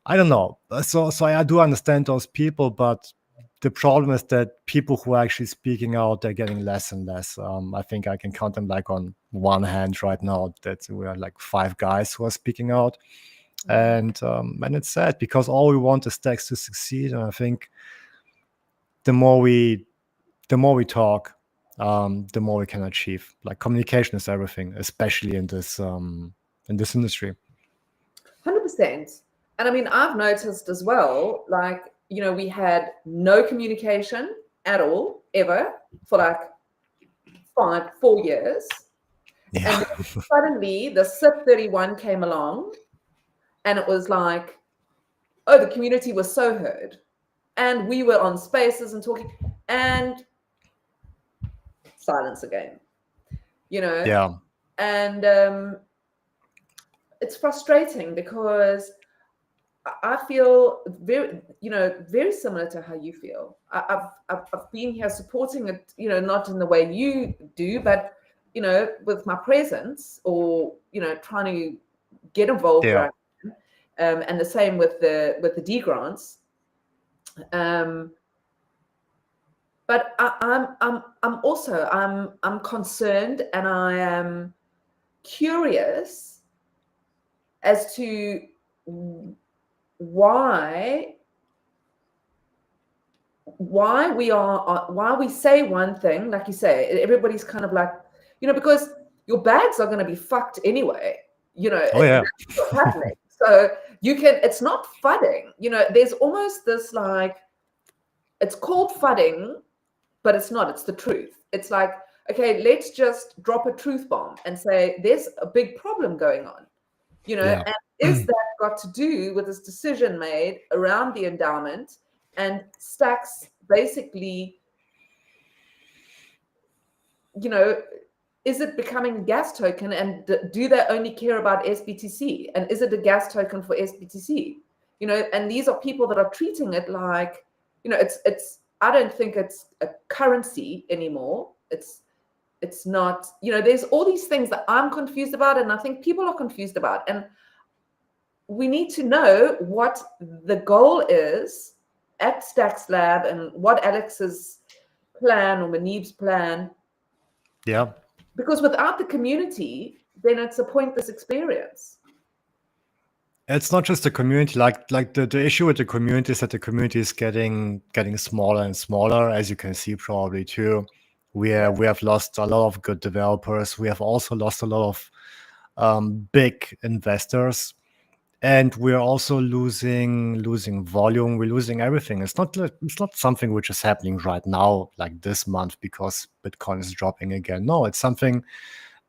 I don't know. So I do understand those people, but the problem is that people who are actually speaking out, they're getting less and less. I think I can count them like on one hand right now, that we are like 5 guys who are speaking out. And it's sad, because all we want is Stacks to succeed. And I think the more we talk, the more we can achieve. Like, communication is everything, especially in this industry. 100%. And I mean, I've noticed as well, like, we had no communication at all, ever, for like 4 years. And Yeah. then suddenly the SIP 31 came along, and it was like, oh, the community was so heard. And we were on spaces and talking, and silence again, Yeah. And it's frustrating because I feel very similar to how you feel. I've been here supporting it, not in the way you do, but with my presence, or trying to get involved Yeah. where I can. And the same with the D grants. But I'm also I'm concerned, and I am curious as to why we say one thing, like you say, everybody's kind of like, because your bags are going to be fucked anyway, Oh yeah. that's what's happening. So it's not fudding, there's almost this, like, it's called fudding, but it's not, it's the truth. It's like, okay, let's just drop a truth bomb and say there's a big problem going on, Yeah. and is that got to do with this decision made around the endowment and Stacks basically, is it becoming a gas token, and do they only care about SBTC, and is it a gas token for SBTC? And these are people that are treating it like, it's I don't think it's a currency anymore. It's not, there's all these things that I'm confused about, and I think people are confused about, and we need to know what the goal is at Stacks Lab, and what Alex's plan, or Manib's plan. Yeah. Because without the community, then it's a pointless experience. It's not just the community. Like the issue with the community is that the community is getting smaller and smaller, as you can see probably too. We have lost a lot of good developers. We have also lost a lot of big investors, and we're also losing volume. We're losing everything. It's not something which is happening right now, like this month, because Bitcoin is dropping again. No, it's something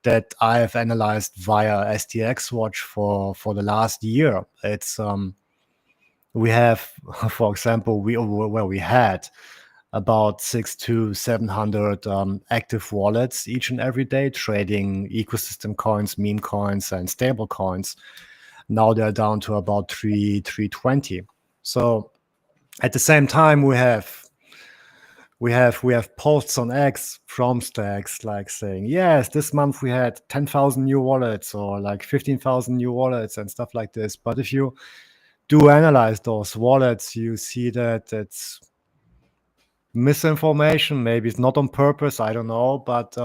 that I have analyzed via STX Watch for the last year. It's we have, for example, we had about 600 to 700 active wallets each and every day trading ecosystem coins, meme coins, and stable coins. Now they're down to about 320. So at the same time, we have posts on X from Stacks like saying, yes, this month we had 10,000 new wallets, or like 15,000 new wallets and stuff like this. But if you do analyze those wallets, you see that it's misinformation. Maybe it's not on purpose, I don't know, but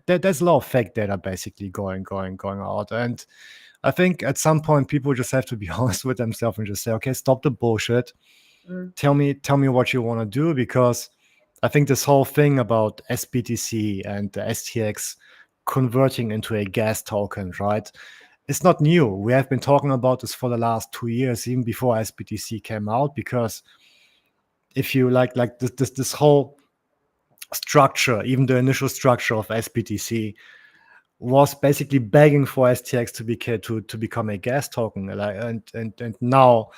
there's a lot of fake data basically going out. And I think at some point people just have to be honest with themselves and just say, okay, stop the bullshit. Tell me what you want to do, because I think this whole thing about SBTC and the STX converting into a gas token, right? It's not new. We have been talking about this for the last 2 years, even before SBTC came out, because if you like this whole structure, even the initial structure of SBTC was basically begging for STX to become a gas token, and now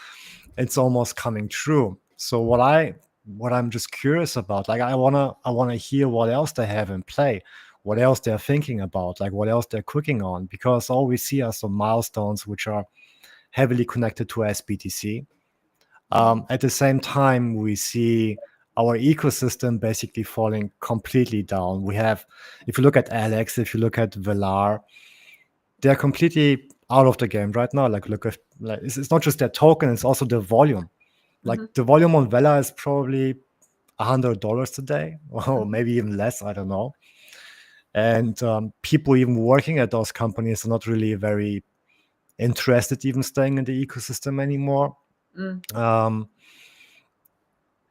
it's almost coming true. So what I'm just curious about, like I wanna hear what else they have in play, what else they're thinking about, like what else they're cooking on, because all we see are some milestones which are heavily connected to SBTC. At the same time, we see our ecosystem basically falling completely down. We have, if you look at Alex, if you look at Velar, they're completely out of the game right now. Like, look at, like, it's not just their token, it's also the volume. Like the volume on Velar is probably $100 today, or maybe even less, I don't know. And people even working at those companies are not really very interested even staying in the ecosystem anymore.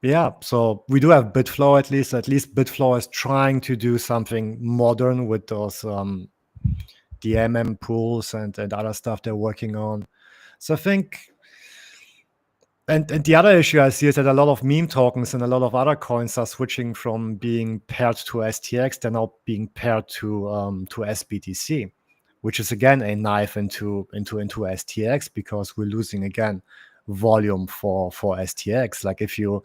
Yeah, so we do have Bitflow at least. At least Bitflow is trying to do something modern with those DMM pools and other stuff they're working on. So I think And the other issue I see is that a lot of meme tokens and a lot of other coins are switching from being paired to STX. They're now being paired to SBTC, which is again a knife into STX, because we're losing again volume for STX. Like if you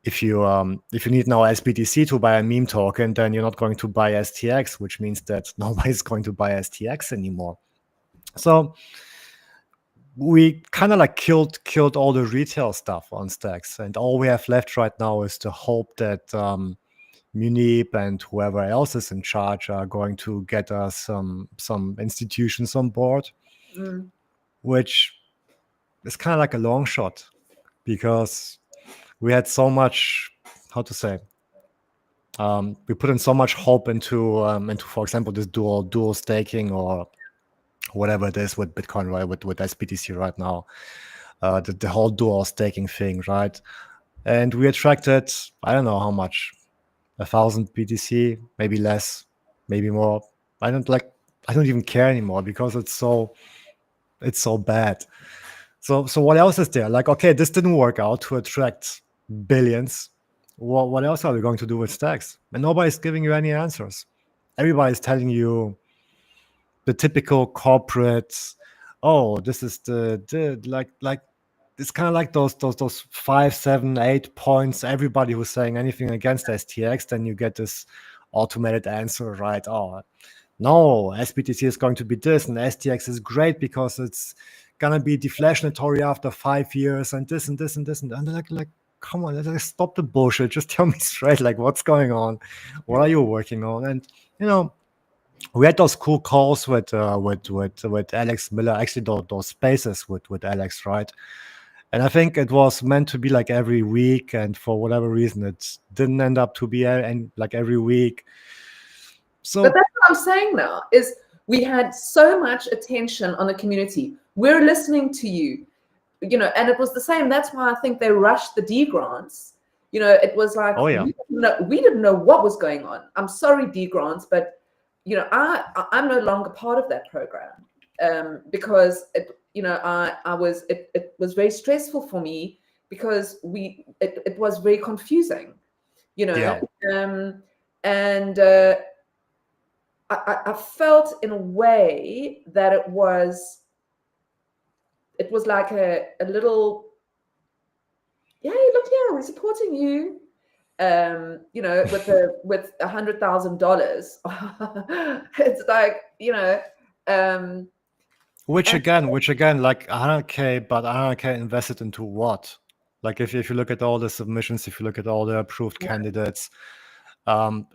need now SBTC to buy a meme token, then you're not going to buy STX, which means that nobody's going to buy STX anymore. So we kind of like killed all the retail stuff on Stacks, and all we have left right now is to hope that Munib and whoever else is in charge are going to get us some institutions on board, which is kind of like a long shot, because we had so much, how to say, we put in so much hope into for example, this dual staking or whatever it is with Bitcoin, right? With SBTC right now, the whole dual staking thing, right? And we attracted, I don't know how much, 1,000 BTC, maybe less, maybe more. I don't even care anymore, because it's so bad. So what else is there? Like, okay, this didn't work out to attract billions. What else are we going to do with Stacks? And nobody's giving you any answers. Everybody's telling you the typical corporate, oh, this is the like it's kind of like those 5, 7, 8 points. Everybody who's saying anything against STX, then you get this automated answer, right? Oh, no, SBTC is going to be this, and STX is great because it's gonna be deflationary after 5 years, and this and this and this, and like come on, like, stop the bullshit. Just tell me straight, like, what's going on? What are you working on? And we had those cool calls with Alex Miller, actually those spaces with Alex, right? And I think it was meant to be like every week, and for whatever reason, it didn't end up to be like every week. So, but that's what I'm saying now, is we had so much attention on the community. We're listening to you, and it was the same. That's why I think they rushed the D grants. It was like, oh yeah, we didn't know what was going on. I'm sorry, D grants, but I'm no longer part of that program, because it was very stressful for me, because it was very confusing, Yeah. and I felt in a way that it was like a little, yeah, look here, we're supporting you, with $100,000. It's like, which again, like 100K, but 100K invested into what? Like if you look at all the submissions, if you look at all the approved candidates, and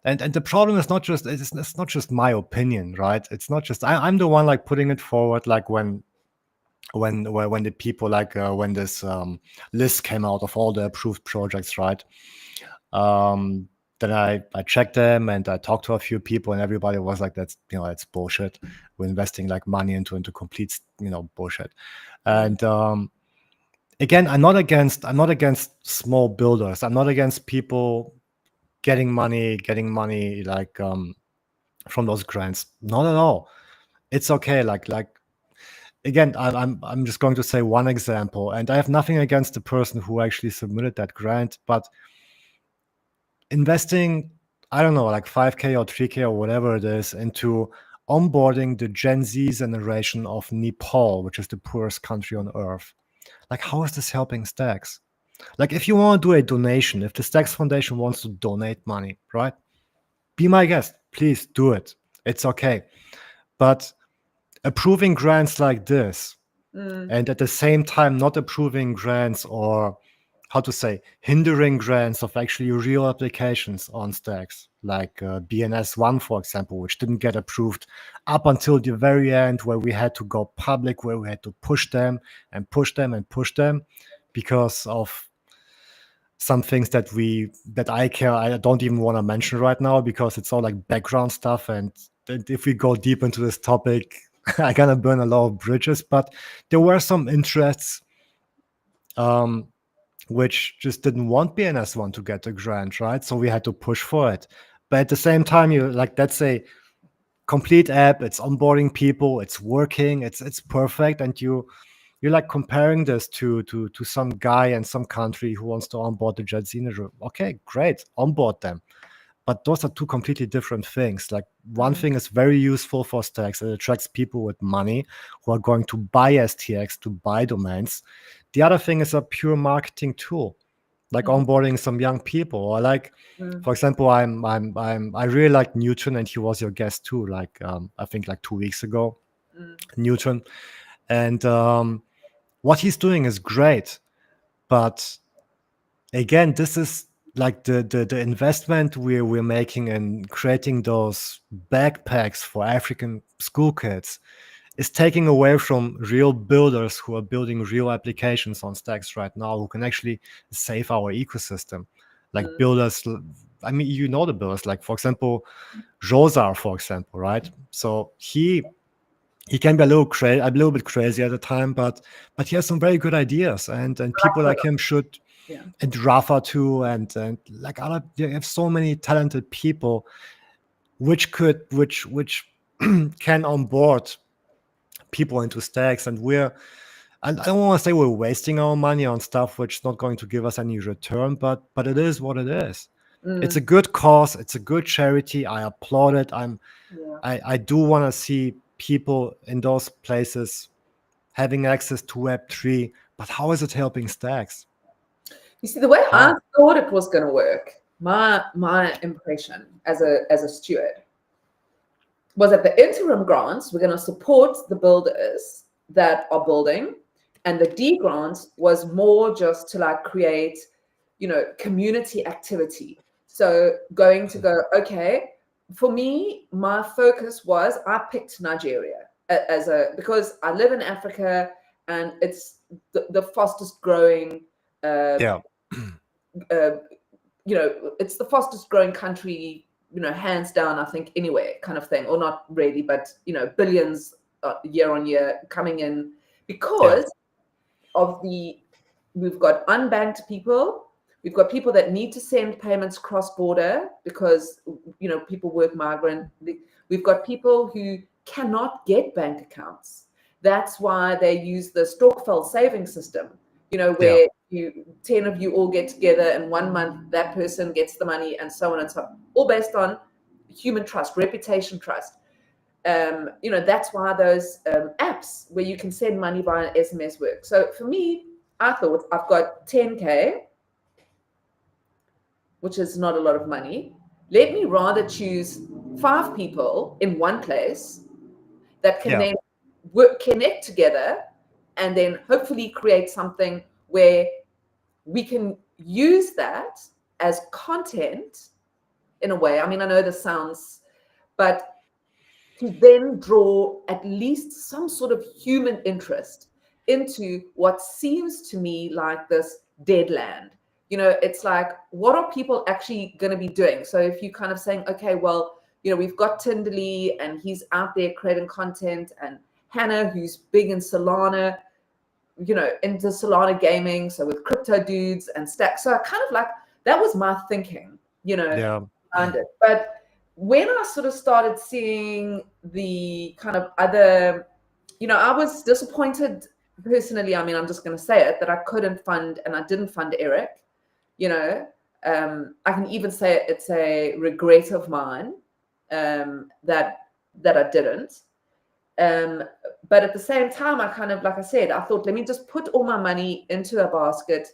the problem is not just, it's not just my opinion, right? It's not just I'm the one like putting it forward, like when the people, like when this list came out of all the approved projects, right? Then I checked them and I talked to a few people, and everybody was like, that's bullshit. We're investing like money into complete bullshit. And again, I'm not against small builders. I'm not against people getting money like from those grants. Not at all. It's okay. Like again, I'm just going to say one example, and I have nothing against the person who actually submitted that grant, but investing, I don't know, like 5K or 3K or whatever it is, into onboarding the Gen Z generation of Nepal, which is the poorest country on earth. Like, how is this helping Stacks? Like, if you want to do a donation, if the Stacks Foundation wants to donate money, right? Be my guest. Please do it. It's okay. But approving grants like this, and at the same time not approving grants, or how to say, hindering grants of actually real applications on Stacks, like BNS1, for example, which didn't get approved up until the very end, where we had to go public, where we had to push them and push them and push them because of some things that I don't even want to mention right now, because it's all like background stuff. And if we go deep into this topic, I'm gonna burn a lot of bridges. But there were some interests which just didn't want BNS1 to get a grant, right? So we had to push for it. But at the same time, that's a complete app. It's onboarding people. It's working. It's perfect. And you you're like comparing this to some guy in some country who wants to onboard the Gen Z network. Okay, great, onboard them. But those are two completely different things. Like one thing is very useful for Stacks. It attracts people with money who are going to buy STX, to buy domains. The other thing is a pure marketing tool, like onboarding some young people. Or like, for example, I really like Newton, and he was your guest too. Like I think like 2 weeks ago, Newton, and what he's doing is great, but again, this is like the investment we're making in creating those backpacks for African school kids is taking away from real builders who are building real applications on Stacks right now, who can actually save our ecosystem. Like builders, I mean, you know the builders, like for example, Josar, for example, right? So he can be a little bit crazy at the time, but he has some very good ideas, and people like him should. Yeah. And Rafa too, and like other, you have so many talented people which can onboard people into Stacks, and I don't want to say we're wasting our money on stuff which is not going to give us any return, but it is what it is. It's a good cause, it's a good charity. I applaud it. I do want to see people in those places having access to Web3, but how is it helping Stacks? You see, the way I thought it was going to work, my impression as a steward, was that the interim grants were going to support the builders that are building, and the D grants was more just to like create, community activity. So going to go, okay, for me, my focus was I picked Nigeria because I live in Africa, and it's the fastest growing. It's the fastest growing country, hands down, I think, anywhere, kind of thing, or not really, but billions year on year coming in because of we've got unbanked people, we've got people that need to send payments cross border because people work migrant, we've got people who cannot get bank accounts. That's why they use the Stokvel saving system, where 10 of you all get together in 1 month, that person gets the money, and so on and so on, all based on human trust, reputation trust. That's why those apps where you can send money via SMS work. So for me, I thought I've got 10K, which is not a lot of money. Let me rather choose 5 people in one place that can then connect together, and then hopefully create something where we can use that as content in a way. I mean, I know this sounds, but to then draw at least some sort of human interest into what seems to me like this dead land. It's like, what are people actually going to be doing? So if you're kind of saying, okay, well, we've got Tinderly and he's out there creating content, and Hannah, who's big in Solana, into Solana gaming, so with crypto dudes and Stacks. So I kind of like, that was my thinking, behind it. But when I sort of started seeing the kind of other, I was disappointed personally. I mean, I'm just going to say it, that I couldn't fund, and I didn't fund Eric. I can even say it's a regret of mine that I didn't. But at the same time, I kind of, like I said, I thought, let me just put all my money into a basket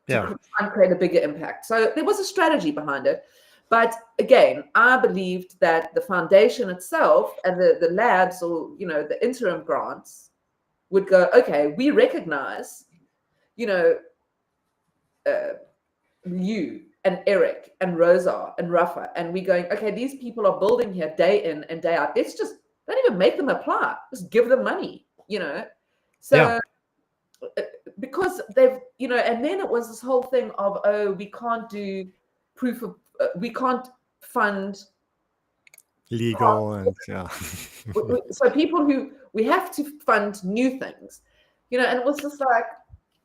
to try and create a bigger impact. So there was a strategy behind it. But again, I believed that the foundation itself and the labs, or, the interim grants would go, okay, we recognize, you and Eric and Rosa and Rafa, and we're going, okay, these people are building here day in and day out. Let's just don't even make them apply. Just give them money, So because they've, and then it was this whole thing of, oh, we can't do proof of, we can't fund legal and so people who we have to fund new things, and it was just like,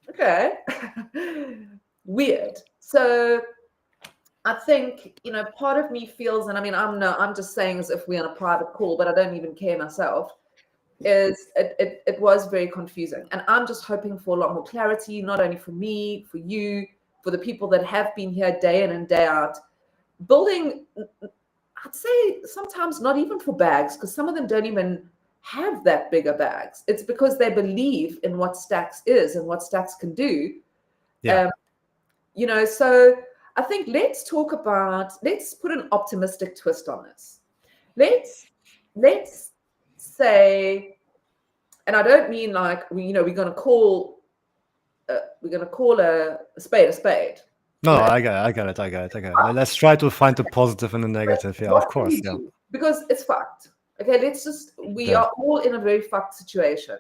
okay, weird. So I think, part of me feels, and I mean, I'm just saying as if we're on a private call, but I don't even care myself. it was very confusing. And I'm just hoping for a lot more clarity, not only for me, for you, for the people that have been here day in and day out, building, I'd say sometimes not even for bags, because some of them don't even have that bigger bags. It's because they believe in what Stacks is and what Stacks can do. Yeah. So I think let's put an optimistic twist on this. Let's say, and I don't mean like we're going to call a spade a spade. No, I got it. Let's try to find the positive and the negative. Yeah, of course. Yeah. Because it's fucked. Okay, we are all in a very fucked situation.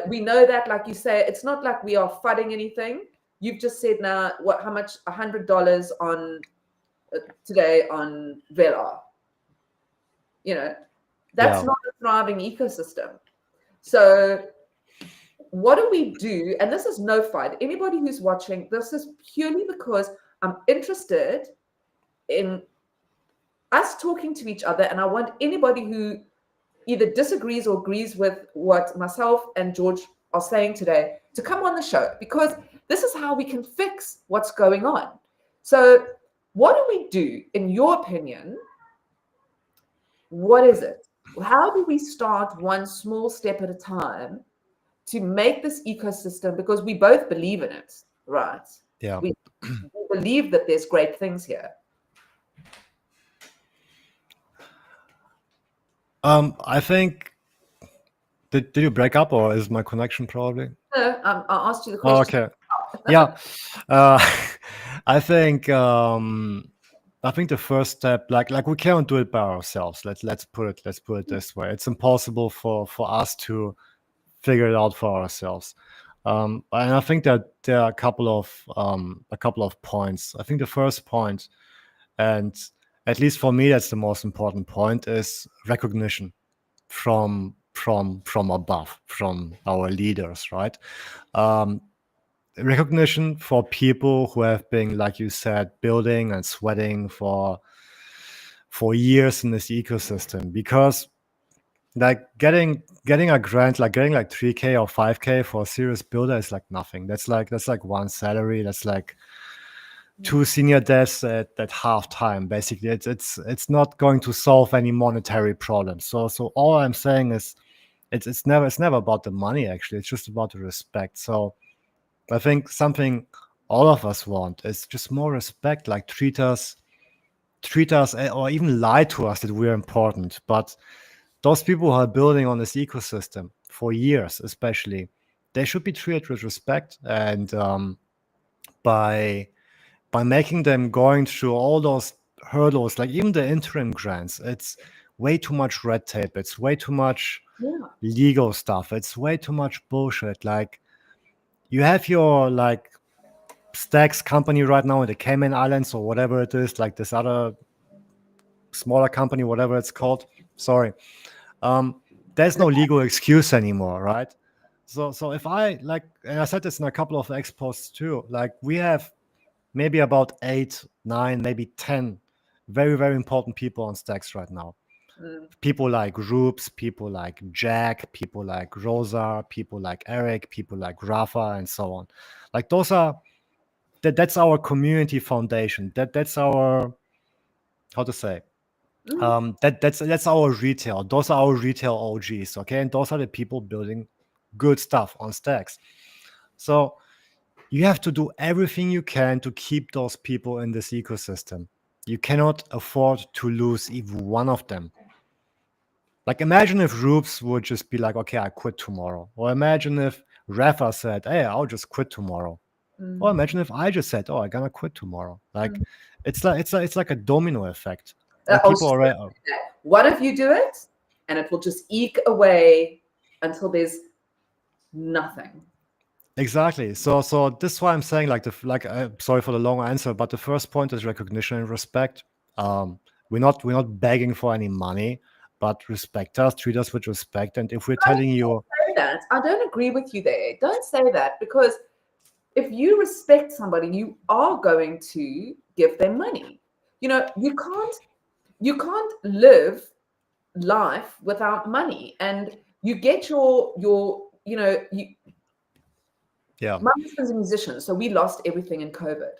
We know that, like you say, it's not like we are fighting anything. You've just said now how much? $100 on today on Velar. That's not a thriving ecosystem. So what do we do? And this is no fight. Anybody who's watching, this is purely because I'm interested in us talking to each other, and I want anybody who either disagrees or agrees with what myself and George are saying today to come on the show, because this is how we can fix what's going on. So what do we do, in your opinion? What is it? How do we start one small step at a time to make this ecosystem, because we both believe in it, right? Yeah. We believe that there's great things here. I think, did you break up, or is my connection probably? No, I asked you the question. Oh, okay. Yeah. I think the first step, like we can't do it by ourselves. Let's put it this way. It's impossible for us to figure it out for ourselves. And I think that there are a couple of points. I think the first point, and at least for me, that's the most important point, is recognition from above, from our leaders, right? Recognition for people who have been, like you said, building and sweating for years in this ecosystem, because like getting a grant, like getting like 3K or 5K for a serious builder is like nothing. That's like one salary. That's like 2 senior devs at half time. Basically, it's not going to solve any monetary problems. So all I'm saying is it's never about the money. Actually, it's just about the respect. So I think something all of us want is just more respect. Like treat us, or even lie to us that we're important. But those people who are building on this ecosystem for years, especially, they should be treated with respect. And by making them going through all those hurdles, like even the interim grants, it's way too much red tape. It's way too much legal stuff. It's way too much bullshit. Like, you have your like Stacks company right now in the Cayman Islands or whatever it is, like this other smaller company, whatever it's called. Sorry. There's no legal excuse anymore, right? So if I like, and I said this in a couple of X posts too, like we have maybe about 8, 9, maybe 10 very, very important people on Stacks right now. People like Roops, people like Jack, people like Rosa, people like Eric, people like Rafa, and so on. Like that's our community foundation. That's our, how to say, that's our retail. Those are our retail OGs, okay? And those are the people building good stuff on Stacks. So you have to do everything you can to keep those people in this ecosystem. You cannot afford to lose even one of them. Like, imagine if Roops would just be like, okay, I quit tomorrow. Or imagine if Rafa said, hey, I'll just quit tomorrow. Or imagine if I just said, oh, I'm gonna quit tomorrow. Like, it's like a domino effect. What if you do it and it will just eke away until there's nothing? Exactly. So this is why I'm saying, sorry for the long answer, but the first point is recognition and respect. We're not begging for any money, but respect us, treat us with respect. And if we're telling you that, I don't agree with you there. Don't say that, because if you respect somebody, you are going to give them money. You can't live life without money, and you get your Yeah. my husband's a musician, so we lost everything in COVID,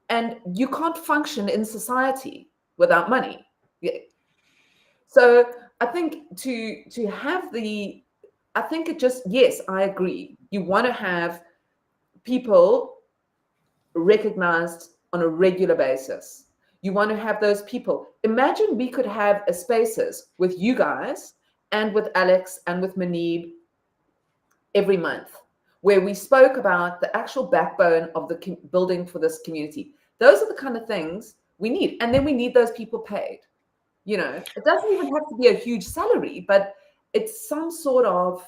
and you can't function in society without money. So I think to have I think it just, yes, I agree. You want to have people recognized on a regular basis. You want to have those people. Imagine we could have a spaces with you guys and with Alex and with Manib every month where we spoke about the actual backbone of the building for this community. Those are the kind of things we need. And then we need those people paid. It doesn't even have to be a huge salary, but it's some sort of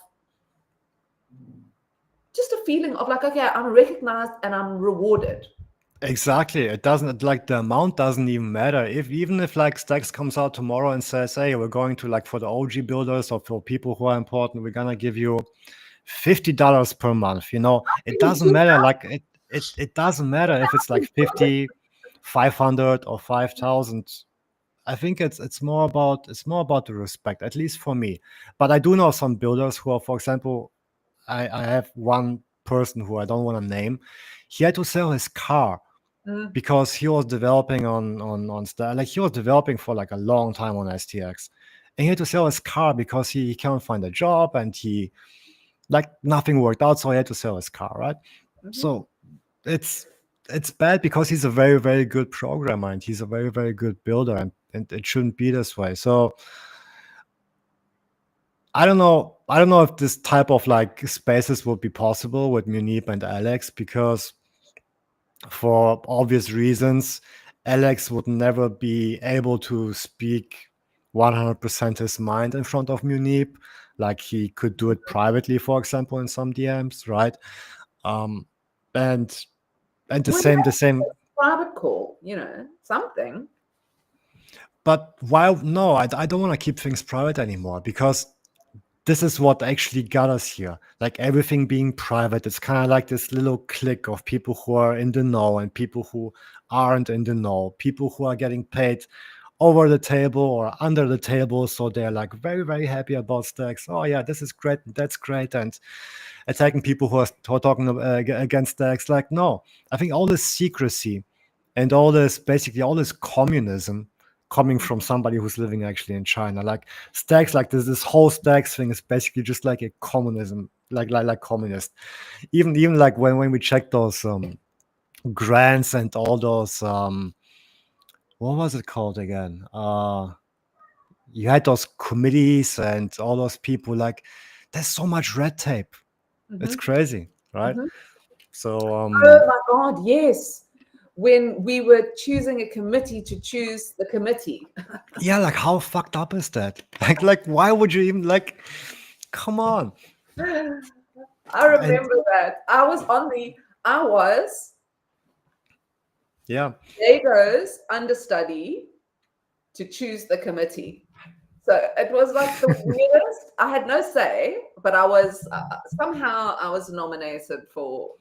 just a feeling of like, okay, I'm recognized and I'm rewarded. Exactly. It doesn't, like, the amount doesn't even matter. Even if like Stacks comes out tomorrow and says, hey, we're going to, like, for the OG builders or for people who are important, we're gonna give you $50 per month. It doesn't matter. Like, it doesn't matter if it's like 50, 500 or 5,000. I think it's more about the respect, at least for me. But I do know some builders who are, for example, I have one person who I don't want to name. He had to sell his car because he was developing like, he was developing for like a long time on STX, and he had to sell his car because he can't find a job, and he, like, nothing worked out, so he had to sell his car, right? So it's bad because he's a very, very good programmer and he's a very, very good builder, and it shouldn't be this way. So I don't know if this type of like spaces would be possible with Munib and Alex, because for obvious reasons, Alex would never be able to speak 100% his mind in front of Munib, like he could do it privately, for example, in some DMs, right? And the same. Private call, something. But why? No, I don't want to keep things private anymore, because this is what actually got us here. Like, everything being private, it's kind of like this little clique of people who are in the know and people who aren't in the know, people who are getting paid over the table or under the table. So they're like very, very happy about Stacks. Oh yeah, this is great, that's great, and attacking people who are talking against Stacks. Like, no, I think all this secrecy and all this communism coming from somebody who's living actually in China, like Stacks, like this whole Stacks thing is basically just like a communism, like communist. Even like when we check those grants and all those what was it called again? You had those committees and all those people. Like, there's so much red tape. It's crazy, right? So oh my God, yes. When we were choosing a committee to choose the committee. yeah, like, how fucked up is that? Like why would you even, like, come on? I remember that. I was Yeah. Diego's understudy to choose the committee. So it was like the weirdest. I had no say, but I was somehow I was nominated for.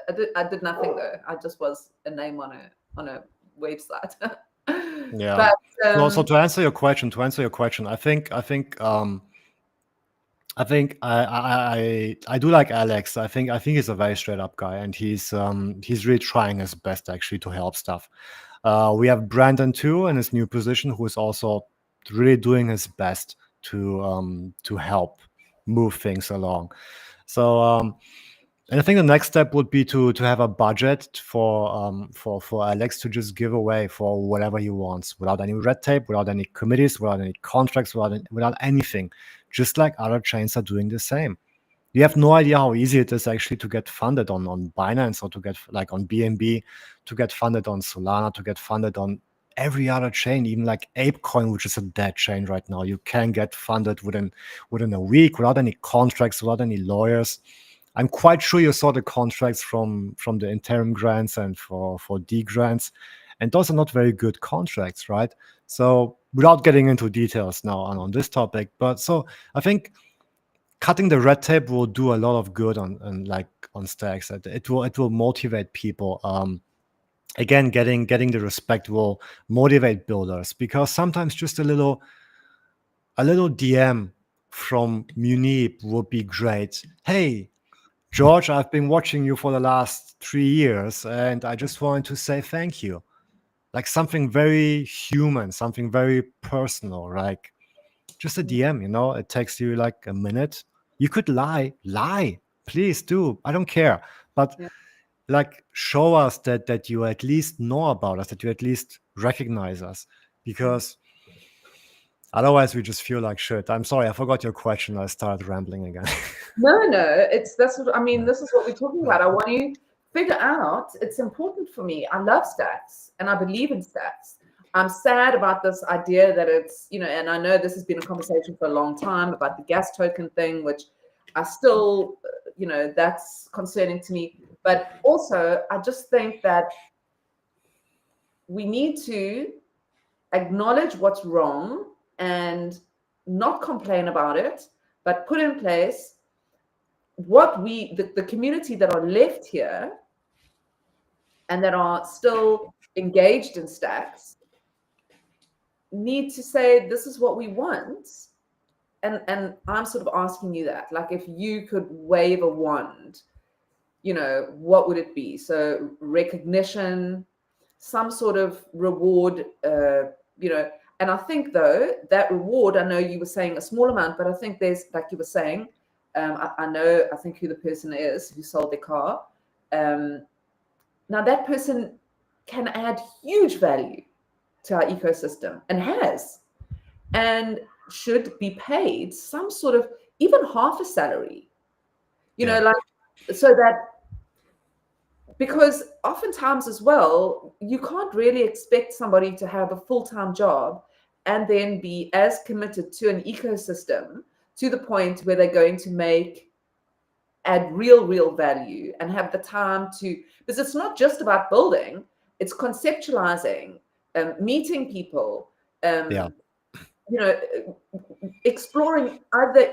I did nothing though. I just was a name on a website. Yeah. But So to answer your question, I think I do like Alex. I think he's a very straight up guy, and he's really trying his best actually to help stuff. We have Brandon too in his new position, who is also really doing his best to help move things along. So and I think the next step would be to have a budget for Alex to just give away for whatever he wants, without any red tape, without any committees, without any contracts, without anything. Just like other chains are doing the same. You have no idea how easy it is actually to get funded on Binance, or to get, like, on BNB, to get funded on Solana, to get funded on every other chain, even like ApeCoin, which is a dead chain right now. You can get funded within a week without any contracts, without any lawyers. I'm quite sure you saw the contracts from the interim grants and for D grants, and those are not very good contracts, right? So without getting into details now on this topic, but so I think cutting the red tape will do a lot of good on Stacks. It will motivate people. Again, getting the respect will motivate builders, because sometimes just a little a little DM from Munib would be great. Hey, George, I've been watching you for the last 3 years, and I just wanted to say thank you. Like something very human, something very personal, like just a DM, it takes you like a minute. You could lie, please do. I don't care. But Yeah. like show us that you at least know about us, that you at least recognize us, because otherwise we just feel like shit. I'm sorry, I forgot your question. I started rambling again. No, that's what I mean. Yeah. This is what we're talking about. I want to figure out, it's important for me. I love stats and I believe in stats. I'm sad about this idea that it's, and I know this has been a conversation for a long time about the gas token thing, which I still, that's concerning to me. But also, I just think that we need to acknowledge what's wrong and not complain about it, but put in place what the community that are left here and that are still engaged in stacks need to say, this is what we want. And I'm sort of asking you that, like, if you could wave a wand, what would it be? So recognition, some sort of reward, and I think though that reward, I know you were saying a small amount, but I think there's, like you were saying, I think who the person is who sold their car. Now that person can add huge value to our ecosystem and should be paid some sort of, even half a salary, like, so that, because oftentimes as well, you can't really expect somebody to have a full-time job and then be as committed to an ecosystem to the point where they're going to add real value and have the time to, because it's not just about building, it's conceptualizing, meeting people, exploring other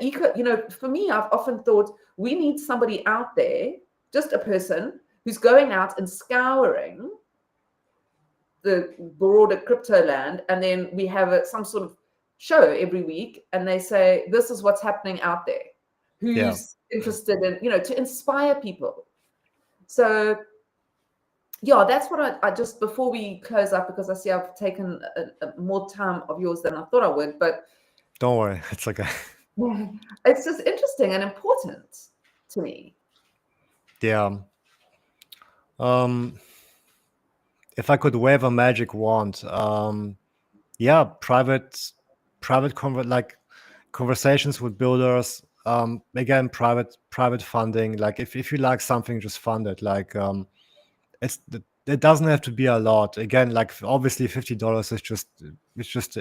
for me, I've often thought we need somebody out there, just a person who's going out and scouring the broader crypto land, and then we have some sort of show every week, and they say, this is what's happening out there. Who's interested in, to inspire people. So, yeah, that's what I just, before we close up, because I see I've taken more time of yours than I thought I would, but don't worry, it's okay. It's just interesting and important to me. Yeah. If I could wave a magic wand, private conversations with builders. Again, private funding. Like if you like something, just fund it. Like it doesn't have to be a lot. Again, like obviously $50 is just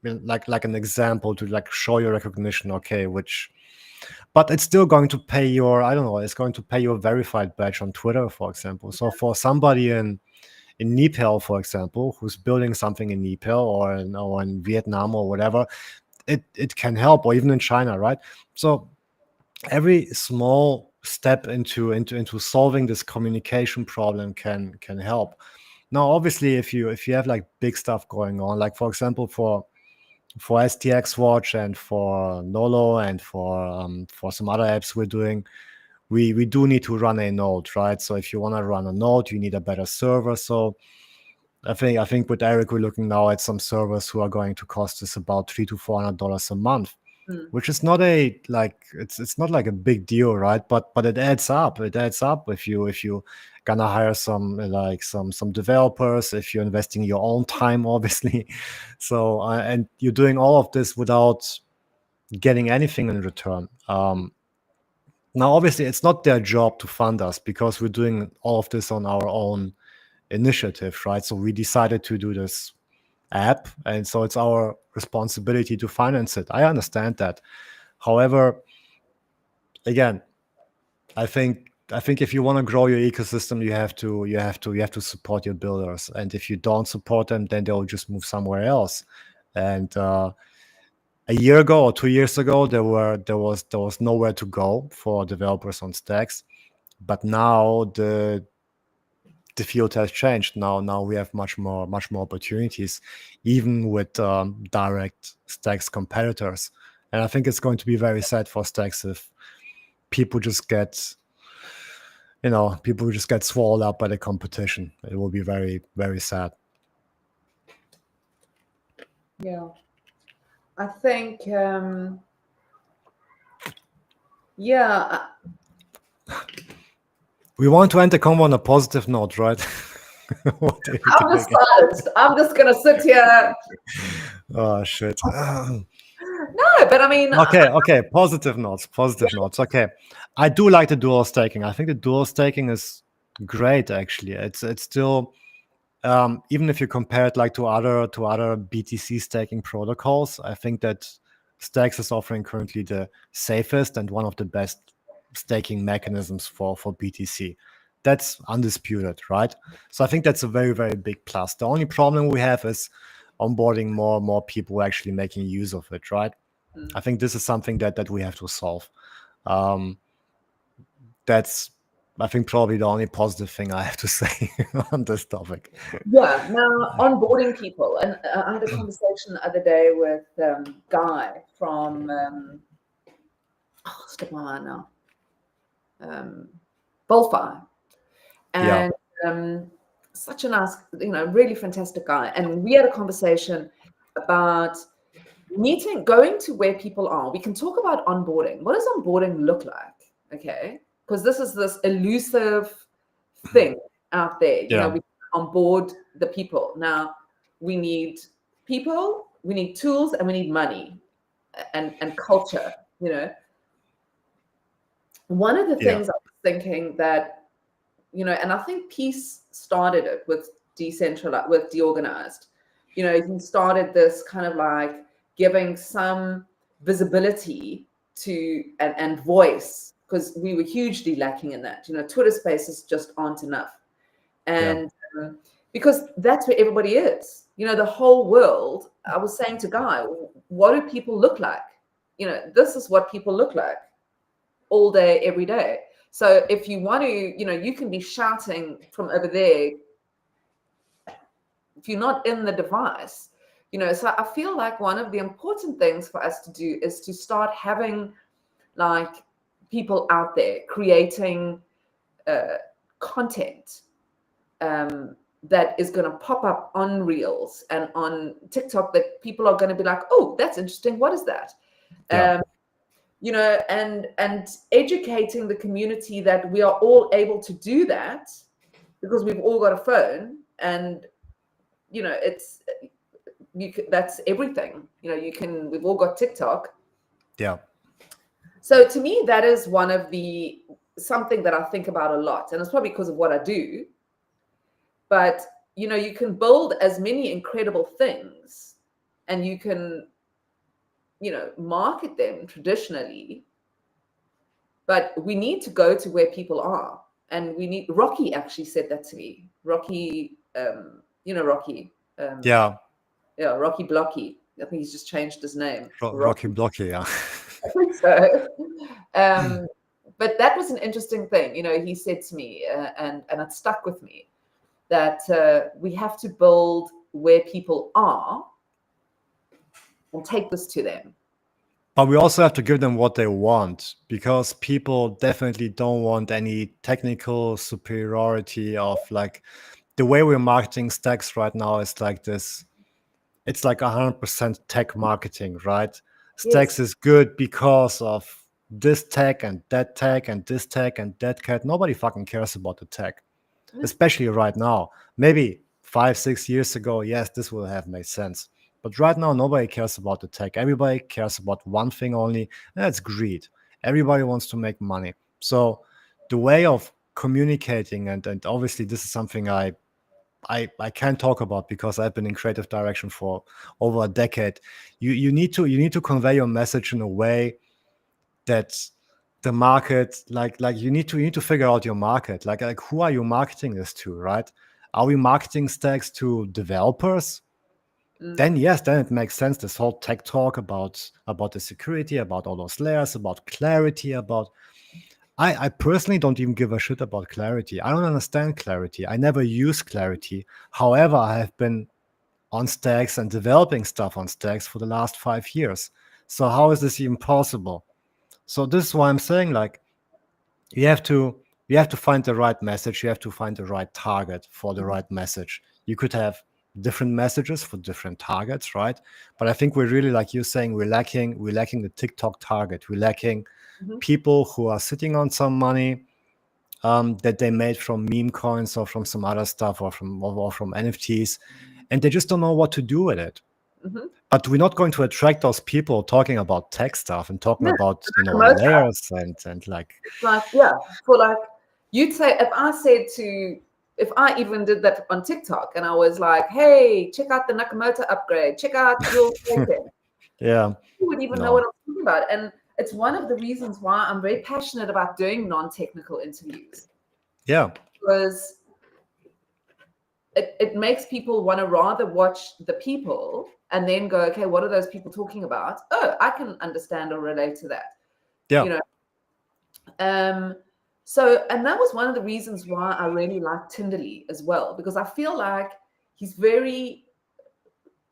like an example to like show your recognition. Okay, but it's still going to pay your, I don't know, it's going to pay your verified badge on Twitter, for example. So for somebody in Nepal, for example, who's building something in Nepal or in Vietnam or whatever, it can help, or even in China, right? So every small step into solving this communication problem can help. Now, obviously, if you have like big stuff going on, like for example, for STX Watch and for Nolo and for some other apps we're doing, we do need to run a node, right? So if you want to run a node, you need a better server. So I think with Eric, we're looking now at some servers who are going to cost us about $300 to $400 a month, which is not it's not like a big deal, right? But it adds up. It adds up if you gonna hire some developers, if you're investing your own time, obviously. So and you're doing all of this without getting anything in return. Now, obviously, it's not their job to fund us because we're doing all of this on our own initiative, right? So we decided to do this app, and so it's our responsibility to finance it. I understand that. However, again, I think if you want to grow your ecosystem, you have to support your builders, and if you don't support them, then they'll just move somewhere else. And a year ago or 2 years ago, there was nowhere to go for developers on Stacks, but now the the field has changed. Now we have much more opportunities, even with direct Stacks competitors. And I think it's going to be very sad for Stacks if people just get swallowed up by the competition. It will be very, very sad. Yeah. I think, yeah. We want to end the convo on a positive note, right? I'm just silenced. I'm just going to sit here. Oh, shit. No, but I mean... Okay. Positive notes. Okay. I do like the dual staking. I think the dual staking is great, actually. It's still... even if you compare it like to other BTC staking protocols, I think that Stacks is offering currently the safest and one of the best staking mechanisms for BTC. That's undisputed, right? So I think that's a very, very big plus. The only problem we have is onboarding more people actually making use of it, right? I think this is something that we have to solve. That's, I think, probably the only positive thing I have to say on this topic. Yeah, now onboarding people. And I had a conversation the other day with Guy from, skip my mind now, DeFi. And such a nice, really fantastic guy. And we had a conversation about going to where people are. We can talk about onboarding. What does onboarding look like? Okay. Because this is this elusive thing out there. We onboard the people. Now, we need people, we need tools, and we need money and culture, One of the things I was thinking that, and I think Peace started it with deorganized. He started this kind of like giving some visibility to and voice, because we were hugely lacking in that. Twitter spaces just aren't enough. And because that's where everybody is, the whole world. I was saying to Guy, what do people look like? This is what people look like all day, every day. So if you want to, you can be shouting from over there if you're not in the device, So I feel like one of the important things for us to do is to start having like people out there creating content that is going to pop up on Reels and on TikTok that people are going to be like, oh, that's interesting. What is that? And educating the community that we are all able to do that because we've all got a phone, and that's everything. We've all got TikTok. Yeah. So to me, that is something that I think about a lot, and it's probably because of what I do. But you can build as many incredible things, and you can market them traditionally, but we need to go to where people are. And Rocky actually said that to me. Rocky, Rocky. Rocky Blocky. I think he's just changed his name. Rocky Blocky, yeah. I think so. But that was an interesting thing. He said to me, and it stuck with me, that we have to build where people are and take this to them. But we also have to give them what they want, because people definitely don't want any technical superiority of like the way we're marketing Stacks right now is like this. It's like 100% tech marketing, right? Stacks is good because of this tech and that tech and this tech and that tech. Nobody fucking cares about the tech, especially right now. Maybe 5-6 years ago, yes, this would have made sense. But right now, nobody cares about the tech. Everybody cares about one thing only, and that's greed. Everybody wants to make money. So the way of communicating, and obviously this is something I can't talk about because I've been in creative direction for over a decade. You need to convey your message in a way that the market, like you need to figure out your market. Like who are you marketing this to, right? Are we marketing Stacks to developers? Then yes, then it makes sense. This whole tech talk about the security, about all those layers, about clarity, about I personally don't even give a shit about Clarity. I don't understand Clarity. I never use Clarity. However, I have been on Stacks and developing stuff on Stacks for the last 5 years. So how is this even possible? So this is why I'm saying, like, you have to find the right message. You have to find the right target for the right message. You could have different messages for different targets, right? But I think we're really, like you're saying, we're lacking the TikTok target. We're lacking people who are sitting on some money that they made from meme coins or from some other stuff or from NFTs, and they just don't know what to do with it. But we're not going to attract those people talking about tech stuff and talking about layers and like. It's like, yeah, for like, you'd say, if I even did that on TikTok and I was like, hey, check out the Nakamoto upgrade, check out your thing. Yeah. You would even know what I'm talking about. And it's one of the reasons why I'm very passionate about doing non-technical interviews. Yeah. Because it makes people want to rather watch the people and then go, okay, what are those people talking about? Oh, I can understand or relate to that. Yeah. You know. So, and that was one of the reasons why I really like Tinderly as well, because I feel like he's very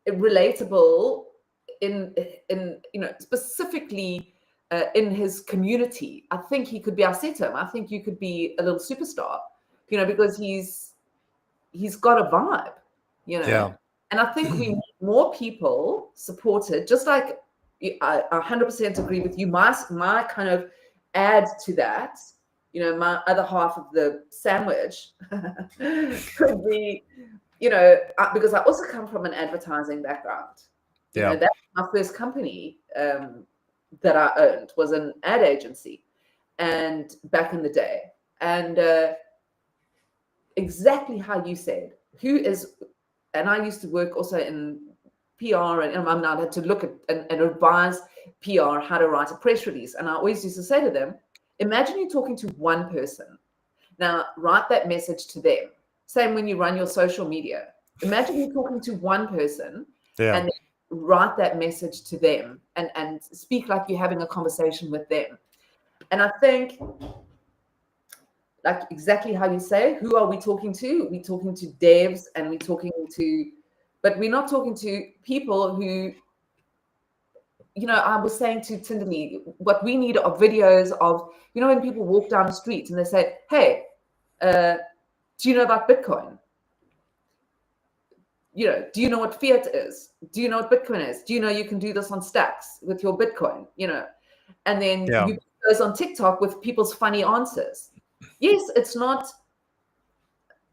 relatable in specifically in his community. I think he could be our Setum. I think you could be a little superstar, because he's got a vibe, Yeah. And I think we need more people supported, just like I 100% agree with you. My kind of add to that, my other half of the sandwich could be, because I also come from an advertising background. That's my first company that I owned was an ad agency, and back in the day, and exactly how you said, and I used to work also in PR, and I'm now had to look at and advise PR how to write a press release. And I always used to say to them, imagine you're talking to one person. Now write that message to them. Same when you run your social media. Imagine you're talking to one person and write that message to them and speak like you're having a conversation with them. And I think, like exactly how you say, who are we talking to? We're talking to devs and but we're not talking to people who, I was saying to Tinderly, what we need are videos of, when people walk down the street and they say, hey, do you know about Bitcoin? Do you know what fiat is? Do you know what Bitcoin is? Do you know you can do this on Stacks with your Bitcoin? And then you put those on TikTok with people's funny answers. Yes, it's not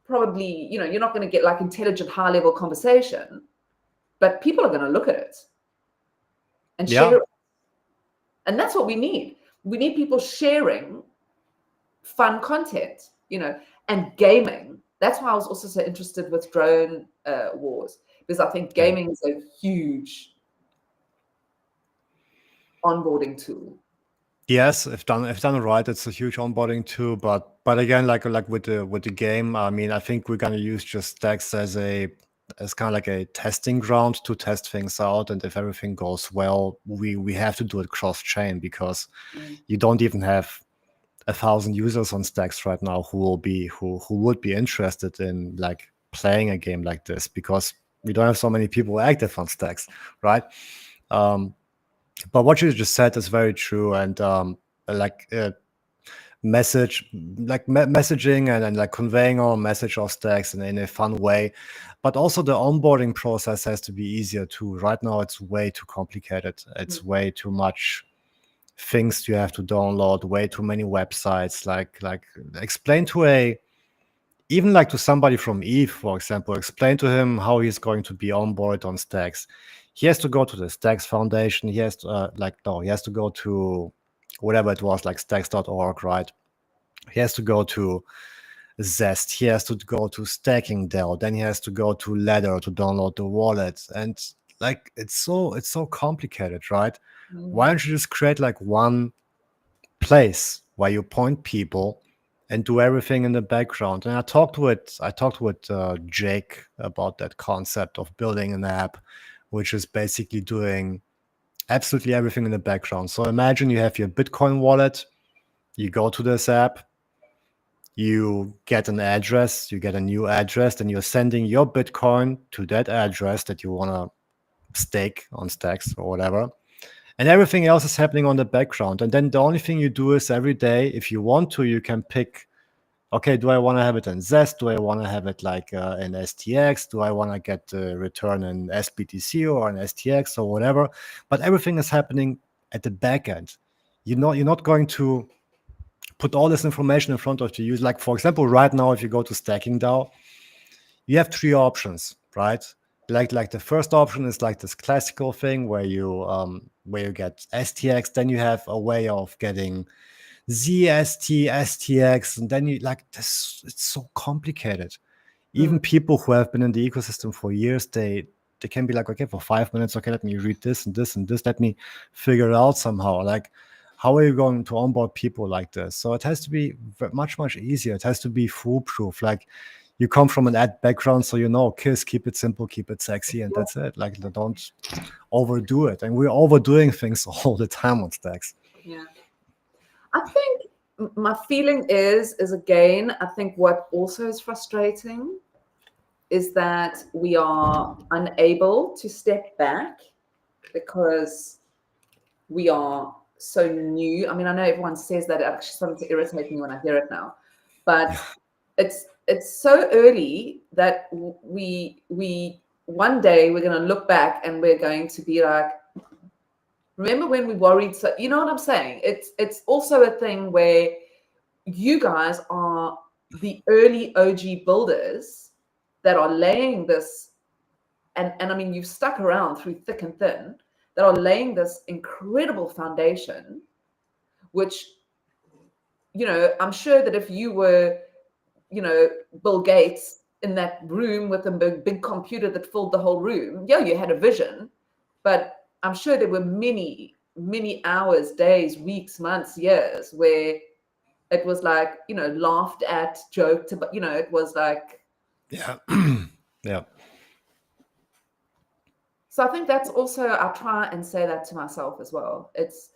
probably, you're not going to get like intelligent, high-level conversation, but people are going to look at it and share it. And that's what we need. We need people sharing fun content, and gaming. That's why I was also so interested with drone wars, because I think gaming is a huge onboarding tool. Yes, if done right, it's a huge onboarding tool. But again, like with the game, I mean, I think we're gonna use just Stacks as kind of like a testing ground to test things out. And if everything goes well, we have to do it cross chain, because you don't even have 1,000 users on Stacks right now who would be interested in like playing a game like this, because we don't have so many people active on Stacks, right? But what you just said is very true, and messaging and like conveying our message of Stacks in a fun way, but also the onboarding process has to be easier too. Right now, it's way too complicated. It's way too much things you have to download, way too many websites. Like explain to even like to somebody from ETH, for example, explain to him how he's going to be onboarded on Stacks. He has to go to the Stacks Foundation. He has to he has to go to whatever it was, like stacks.org, right? He has to go to Zest. He has to go to Stacking Dell. Then he has to go to Ladder to download the wallet. And like it's so complicated, right? Why don't you just create like one place where you point people and do everything in the background? And I talked with Jake about that concept of building an app which is basically doing absolutely everything in the background. So imagine you have your Bitcoin wallet, You go to this app, you get an address, you get a new address, and you're sending your Bitcoin to that address that you want to stake on Stacks or whatever. And everything else is happening on the background. And then the only thing you do is every day, if you want to, you can pick, okay, do I want to have it in Zest? Do I want to have it like in STX? Do I want to get the return in SBTC or in STX or whatever? But everything is happening at the back end. You're not going to put all this information in front of the user. Like, for example, right now, if you go to Stacking DAO, you have three options, right? Like the first option is like this classical thing where you get STX, then you have a way of getting ZST, STX, and then you like this. It's so complicated. Even people who have been in the ecosystem for years, they can be like, okay, for 5 minutes, okay, let me read this and this and this, let me figure it out somehow. Like, how are you going to onboard people like this? So it has to be much easier. It has to be foolproof. Like, you come from an ad background, so you know, KISS, keep it simple, keep it sexy, and that's it. Like, don't overdo it. And we're overdoing things all the time on Stacks. Yeah. I think my feeling is again, I think what also is frustrating is that we are unable to step back because we are so new. I mean, I know everyone says that, actually starting to irritate me when I hear it now, but it's so early that we one day we're going to look back and we're going to be like, remember when we worried? So, you know what I'm saying? It's also a thing where you guys are the early OG builders that are laying this, and I mean, you've stuck around through thick and thin, that are laying this incredible foundation, which, you know, I'm sure that if you were, you know, Bill Gates in that room with a big computer that filled the whole room, yeah, you had a vision, but I'm sure there were many hours, days, weeks, months, years where it was like, you know, laughed at, joked about, you know, it was like, yeah. Yeah. So I think that's also, I try and say that to myself as well. It's,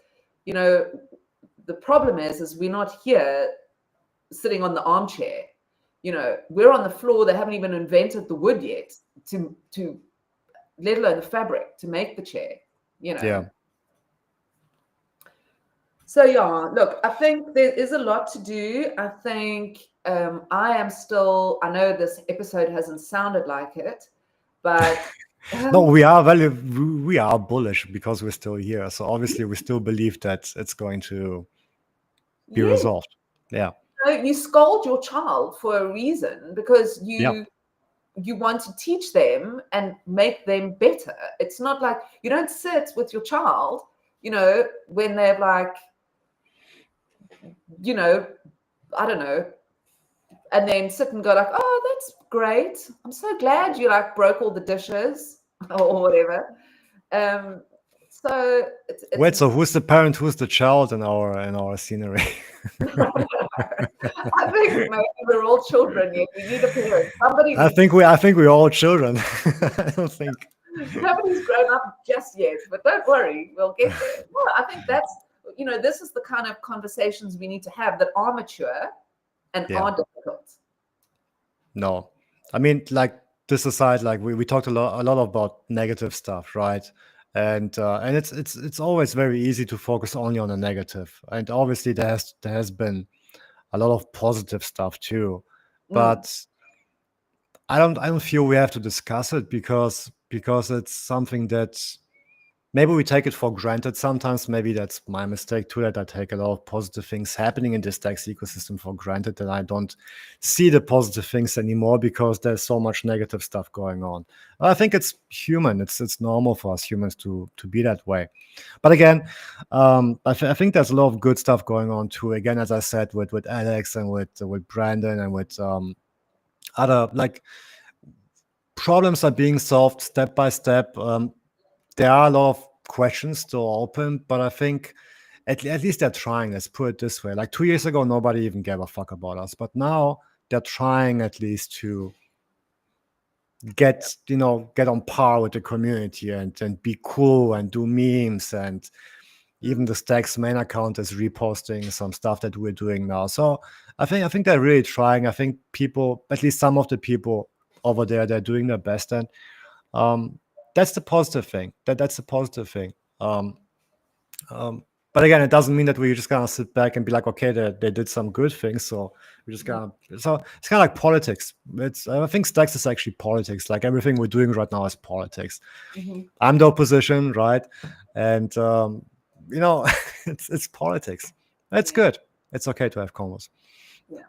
you know, the problem is we're not here sitting on the armchair. You know, we're on the floor. They haven't even invented the wood yet to let alone the fabric to make the chair, you know. Yeah. So yeah, look, I think there is a lot to do. I think I am still, I know this episode hasn't sounded like it, but no, we are bullish because we're still here. So obviously we still believe that it's going to be resolved. Yeah. You scold your child for a reason, because you want to teach them and make them better. It's not like you don't sit with your child, you know, when they're like, you know, I don't know, and then sit and go like, oh, that's great. I'm so glad you like broke all the dishes or whatever. So it's wait, so who's the parent, who's the child in our scenery? I think maybe we're all children yet. We need a parent. I think we're all children. I don't think nobody's grown up just yet, but don't worry, we'll get there. Well, I think that's, you know, this is the kind of conversations we need to have that are mature and are difficult. No, I mean, like, this aside, like we talked a lot about negative stuff, right? And it's always very easy to focus only on the negative, and obviously there has been a lot of positive stuff too, but I don't feel we have to discuss it because it's something that maybe we take it for granted sometimes. Maybe that's my mistake too, that I take a lot of positive things happening in this Stacks ecosystem for granted, that I don't see the positive things anymore because there's so much negative stuff going on. I think it's human. It's normal for us humans to be that way. But again, I think there's a lot of good stuff going on too. Again, as I said, with Alex and with Brandon and with other, like, problems are being solved step by step. There are a lot of questions still open, but I think at least they're trying. Let's put it this way. Like 2 years ago, nobody even gave a fuck about us, but now they're trying at least to get on par with the community and be cool and do memes and Even the Stacks main account is reposting some stuff that we're doing now. So I think they're really trying. I think people, at least some of the people over there, they're doing their best, and that's the positive thing. That's the positive thing. But again, it doesn't mean that we're just gonna sit back and be like, okay, they did some good things, so we're just gonna. So it's kind of like politics. I think Stacks is actually politics. Like everything we're doing right now is politics. I'm the opposition, right? And it's politics. It's good. It's okay to have convos. Yeah,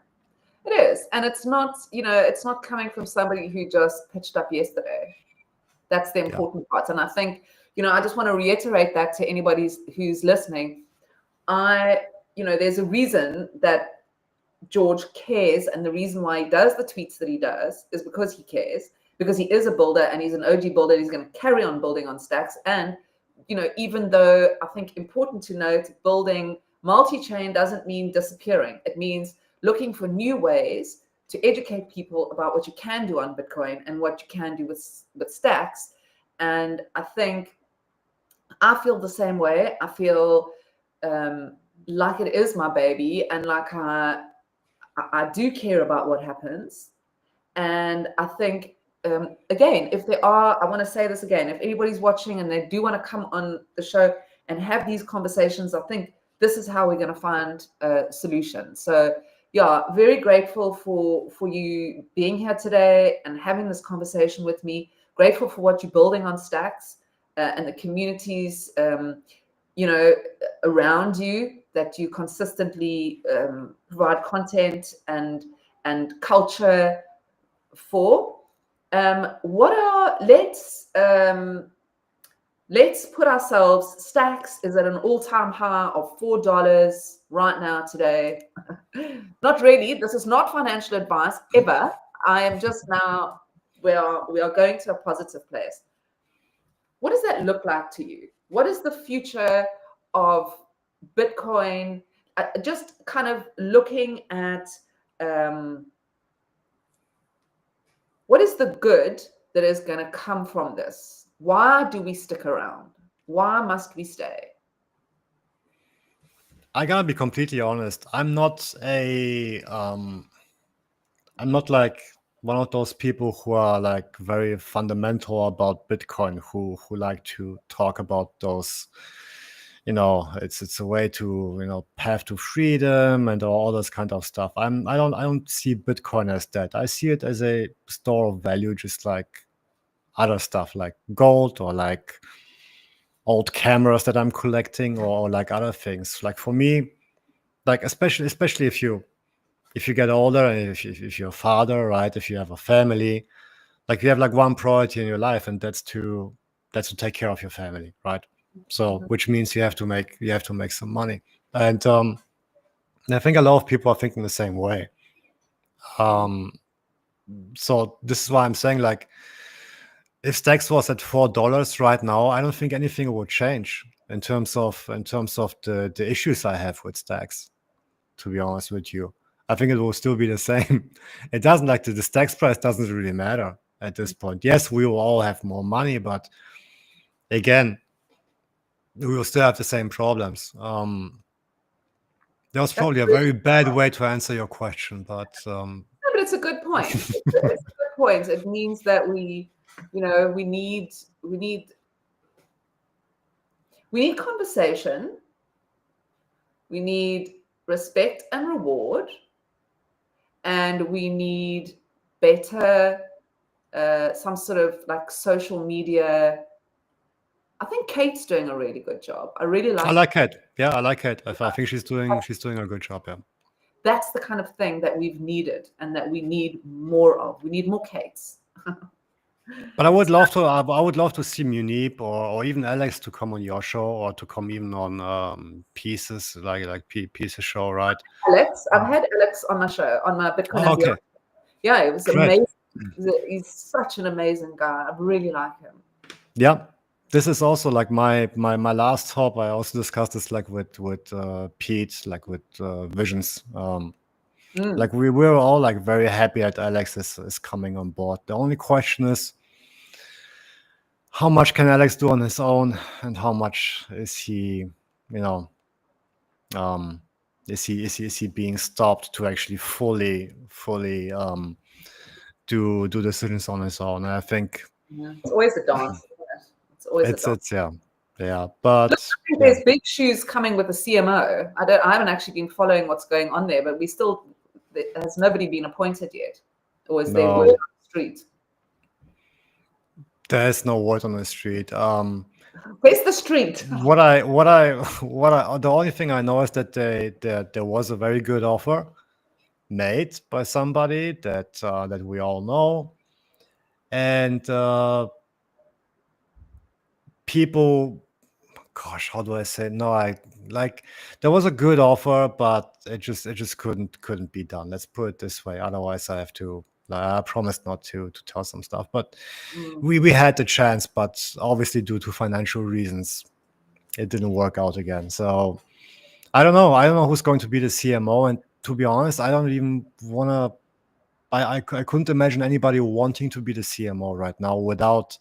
it is, and it's not coming from somebody who just pitched up yesterday. That's the important part, and I think I just want to reiterate that to anybody who's listening. There's a reason that George cares, and the reason why he does the tweets that he does is because he cares, because he is a builder and he's an OG builder. He's going to carry on building on Stacks. And even though I think important to note, building multi-chain doesn't mean disappearing. It means looking for new ways to educate people about what you can do on Bitcoin and what you can do with Stacks. And I think I feel the same way. I feel like it is my baby, and like I do care about what happens. And I think, again, I want to say this again, if anybody's watching and they do want to come on the show and have these conversations, I think this is how we're going to find a solution. So yeah, very grateful for you being here today and having this conversation with me. Grateful for what you're building on Stacks and the communities, around you, that you consistently provide content and culture for. Let's put ourselves. Stacks is at an all-time high of $4 right now today. Not really. This is not financial advice ever. I am just now. We are going to a positive place. What does that look like to you? What is the future of Bitcoin? Just kind of looking at what is the good that is going to come from this? Why do we stick around? Why must we stay? I gotta be completely honest. I'm not like one of those people who are like very fundamental about Bitcoin, who like to talk about those, it's a way to, path to freedom and all this kind of stuff. I don't see Bitcoin as that. I see it as a store of value, just like other stuff like gold or like old cameras that I'm collecting or like other things. Like for me, like especially if you get older and if you're a father, right? If you have a family, like you have like one priority in your life, and that's to take care of your family, right? So which means you have to make some money. And I think a lot of people are thinking the same way. So this is why I'm saying, like, if Stacks was at $4 right now, I don't think anything would change in terms of the issues I have with Stacks, to be honest with you. I think it will still be the same. It doesn't, like, the Stacks price doesn't really matter at this point. Yes, we will all have more money, but again, we will still have the same problems. That was probably a very bad way to answer your question, but no, but it's a good point. It's a good point. It means that we need conversation. We need respect and reward, and we need better some sort of like social media. I think Kate's doing a really good job. I really like. I like Kate. Yeah, I like Kate. I think she's doing a good job. Yeah. That's the kind of thing that we've needed and that we need more of. We need more Kates. But I would love to see Munib or even Alex to come on your show, or to come even on Pieces, like Pieces show, right? Alex, I've had Alex on my show, on my Bitcoin. Oh, okay. Yeah, it was Great. amazing. He's such an amazing guy. I really like him. Yeah. This is also like my last top. I also discussed this like with Pete, like with Visions. Like we were all like very happy that Alex is coming on board. The only question is, how much can Alex do on his own, and how much is he is he being stopped to actually fully do decisions on his own? And I think It's always a dance. Isn't it? It's always a dance. it's but There's big shoes coming with the CMO. I haven't actually been following what's going on there, but has nobody been appointed yet, or is there word on the street? There's no word on the street. Where's the street? The only thing I know is that there was a very good offer made by somebody that we all know, and people, gosh, how do I say it? No, there was a good offer, but it just couldn't be done. Let's put it this way. Otherwise, I promised not to tell some stuff, but we had the chance, but obviously due to financial reasons, it didn't work out again. So I don't know who's going to be the CMO, and to be honest, I don't even want to. I couldn't imagine anybody wanting to be the CMO right now without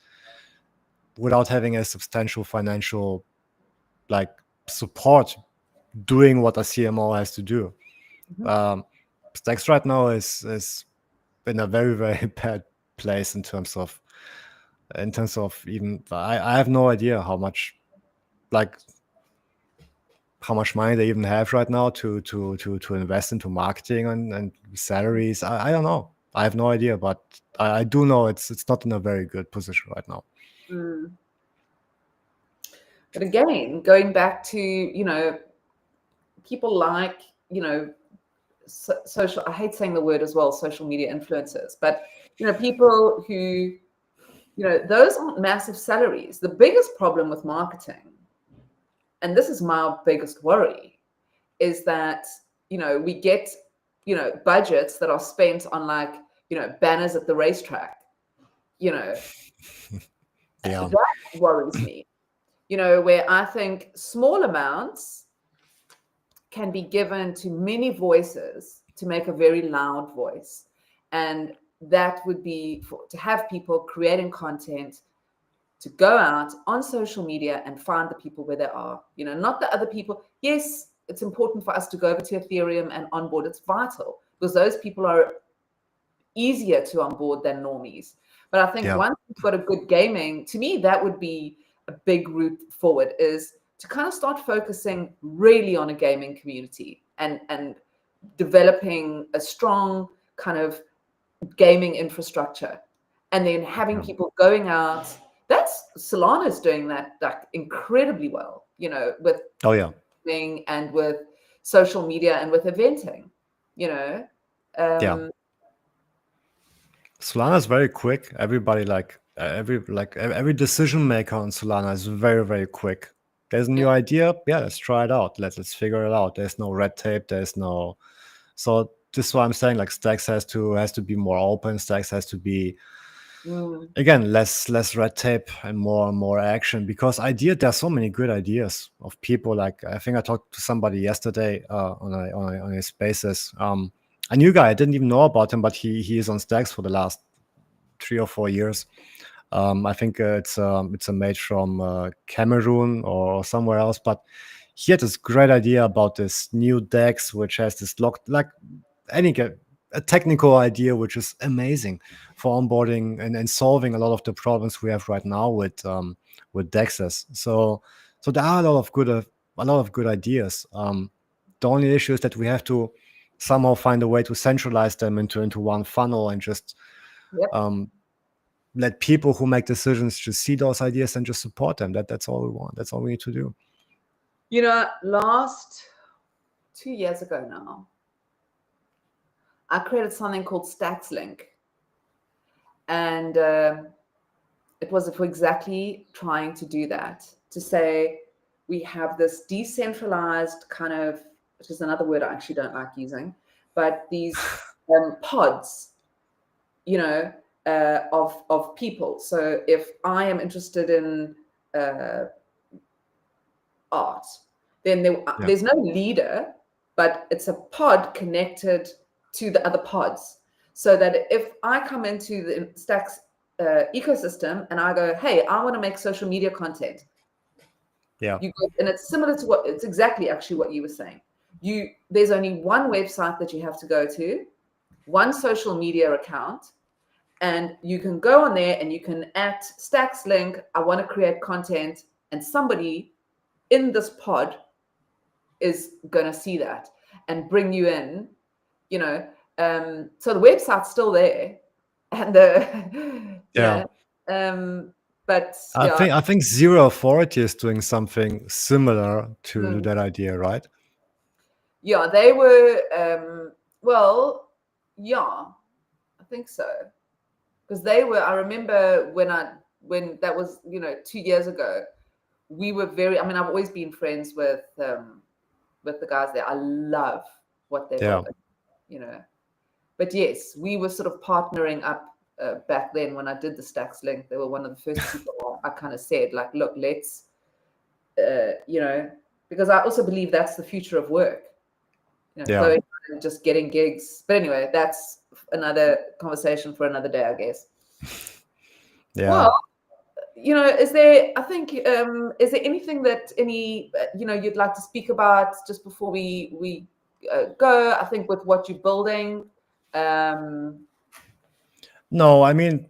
having a substantial financial support doing what a CMO has to do. Stacks right now is in a very, very bad place in terms of even I have no idea how much money they even have right now to invest into marketing and salaries. I don't know. I have no idea, but I do know it's not in a very good position right now. But again, going back to people like social. I hate saying the word as well, social media influencers, but people who those aren't massive salaries. The biggest problem with marketing, and this is my biggest worry, is that we get budgets that are spent on banners at the racetrack. Yeah. That worries me. Where I think small amounts can be given to many voices to make a very loud voice, and that would be to have people creating content to go out on social media and find the people where they are, not the other people. Yes, it's important for us to go over to Ethereum and onboard. It's vital because those people are easier to onboard than normies. But I think once you've got a good gaming, to me, that would be a big route forward, is to kind of start focusing really on a gaming community and developing a strong kind of gaming infrastructure, and then having people going out. Solana's doing that incredibly well, with gaming and with social media and with eventing, Solana is very quick. Everybody every decision maker on Solana is very, very quick. There's a new idea. Yeah, let's try it out. Let's figure it out. There's no red tape. So this is what I'm saying. Stacks has to be more open. Stacks has to be again less red tape and more action, because there's so many good ideas of people. I think I talked to somebody yesterday on his spaces. A new guy, I didn't even know about him, but he is on Stacks for the last 3 or 4 years. I think it's a mate from Cameroon or somewhere else, but he had this great idea about this new DEX, which has this a technical idea which is amazing for onboarding and solving a lot of the problems we have right now with DEXs. So there are a lot of good ideas. The only issue is that we have to somehow find a way to centralize them into one funnel and just let people who make decisions just see those ideas and just support them. That's all we want. That's all we need to do. Last 2 years ago now, I created something called Stacks Link, and it was for exactly trying to do that, to say we have this decentralized kind of, which is another word I actually don't like using, but these pods, of people. So if I am interested in art, then there's no leader, but it's a pod connected to the other pods, so that if I come into the Stacks ecosystem and I go, hey, I want to make social media content, Yeah. You go, and it's similar to what it's exactly actually what you were saying. There's only one website that you have to go to, one social media account, and you can go on there and you can at Stacks link, I want to create content, and somebody in this pod is going to see that and bring you in, you know. So the website's still there, and Yeah. but I think Zero Authority is doing something similar to Mm. that idea, right? Yeah, they were well, yeah, I think so. Because they were, I remember when that was, 2 years ago, we were I mean, I've always been friends with the guys there. I love what they're Yeah. building. But yes, we were sort of partnering up back then when I did the Stacks link. They were one of the first people I kind of said, like, look, let's, because I also believe that's the future of work. Yeah. Going and just getting gigs. But anyway, that's another conversation for another day, I guess. Yeah. Well, is there anything that you'd like to speak about just before we go? I think with what you're building. No, I mean,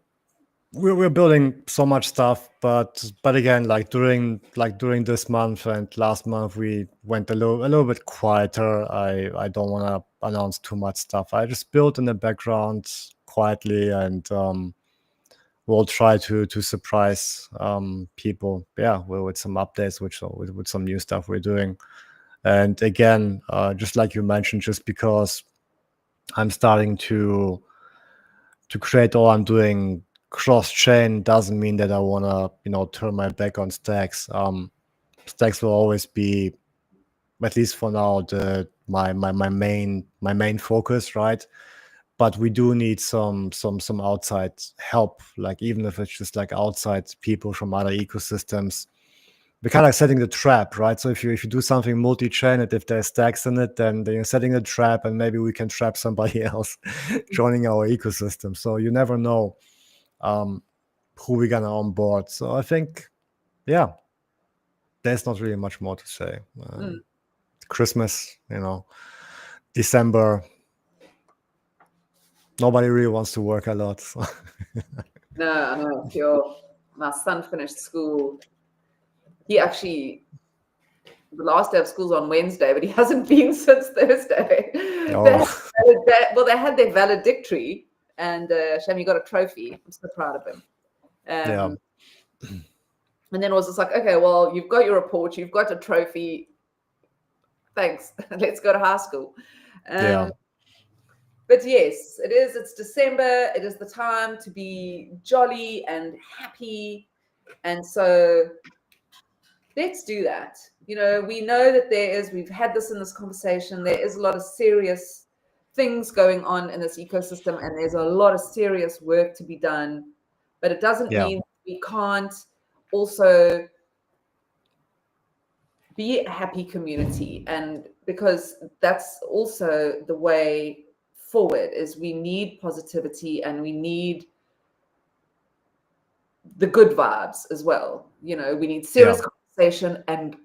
we're building so much stuff, but again, like during this month and last month, we went a little bit quieter. I don't want to announce too much stuff. I just built in the background quietly, and we'll try to surprise people. Yeah, with some updates, with some new stuff we're doing. And again, just like you mentioned, just because I'm starting to create all I'm doing cross-chain doesn't mean that I want to, turn my back on Stacks. Stacks will always be, at least for now, my main focus, right? But we do need some outside help, like even if it's just like outside people from other ecosystems. We're kind of setting the trap, right? So if you do something multi-chain, and if there's stacks in it, then you're setting a trap, and maybe we can trap somebody else joining our ecosystem. So you never know who we're gonna onboard. So I think, yeah, there's not really much more to say. Christmas, December. Nobody really wants to work a lot. So. No, I know. My son finished school. He actually, the last day of school's on Wednesday, but he hasn't been since Thursday. Oh. They had their valedictory, and Shami got a trophy. I'm so proud of him. Yeah. And then it was just like, okay, well, you've got your report, you've got a trophy. Thanks. Let's go to high school. Yeah. But yes, it is. It's December. It is the time to be jolly and happy. And so let's do that. We know that we've had this in this conversation, there is a lot of serious things going on in this ecosystem, and there's a lot of serious work to be done. But it doesn't mean we can't also be a happy community. And because that's also the way forward, is we need positivity, and we need the good vibes as well. We need serious conversation and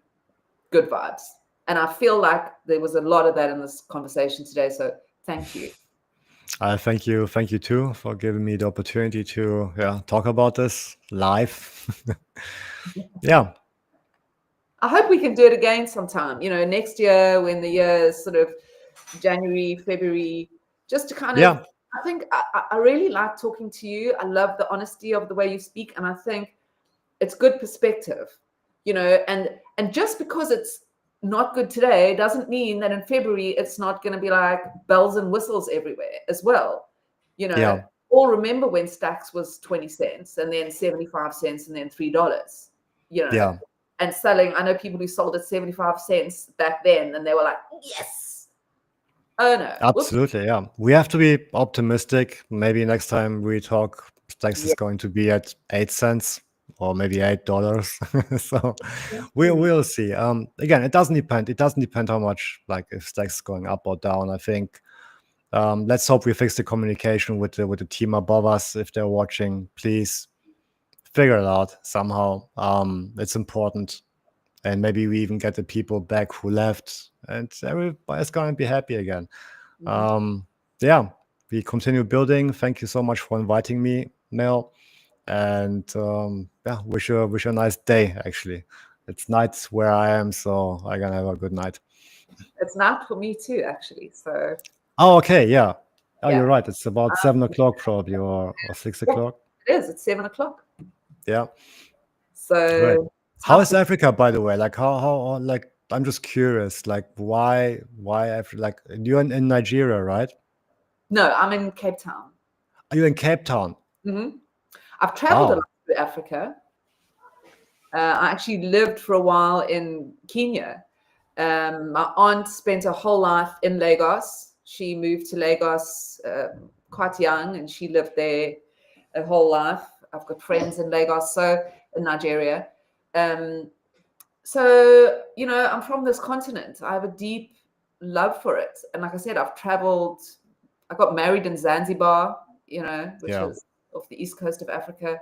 good vibes. And I feel like there was a lot of that in this conversation today. So thank you. Thank you too for giving me the opportunity to talk about this live. Yeah. I hope we can do it again sometime, next year, when the year is sort of January, February, just to kind of, I think I really like talking to you. I love the honesty of the way you speak. And I think it's good perspective, and just because it's not good today doesn't mean that in February it's not going to be like bells and whistles everywhere as well. All remember when Stacks was 20 cents, and then 75 cents, and then $3, and selling. I know people who sold at 75 cents back then, and they were like, yes. Oh no. Absolutely. Yeah. We have to be optimistic. Maybe next time we talk, Stacks is going to be at 8 cents. Or maybe $8. So we'll see. Again, it doesn't depend. It doesn't depend how much, like, if Stacks is going up or down. I think let's hope we fix the communication with the team above us. If they're watching, please figure it out somehow. It's important. and maybe we even get the people back who left, and everybody's gonna be happy again. Yeah, we continue building. Thank you so much for inviting me, Mel, and yeah, wish you a nice day. Actually, it's night where I am, so I'm gonna have a good night. It's night for me too, actually. So. Oh, okay, yeah. Oh, Yeah. you're right. It's about 7 o'clock probably, or 6 o'clock. It is. It's 7 o'clock. Yeah. So. Great. How is Africa, by the way? Like how like I'm just curious. Like why Africa? Like you're in Nigeria, right? No, I'm in Cape Town. Are you in Cape Town? I've traveled a lot to Africa. I actually lived for a while in Kenya. My aunt spent her whole life in Lagos. She moved to Lagos quite young, and she lived there her whole life. I've got friends in Lagos, so in Nigeria. So, you know, I'm from this continent. I have a deep love for it. And like I said, I've traveled. I got married in Zanzibar, you know, which is off the east coast of Africa.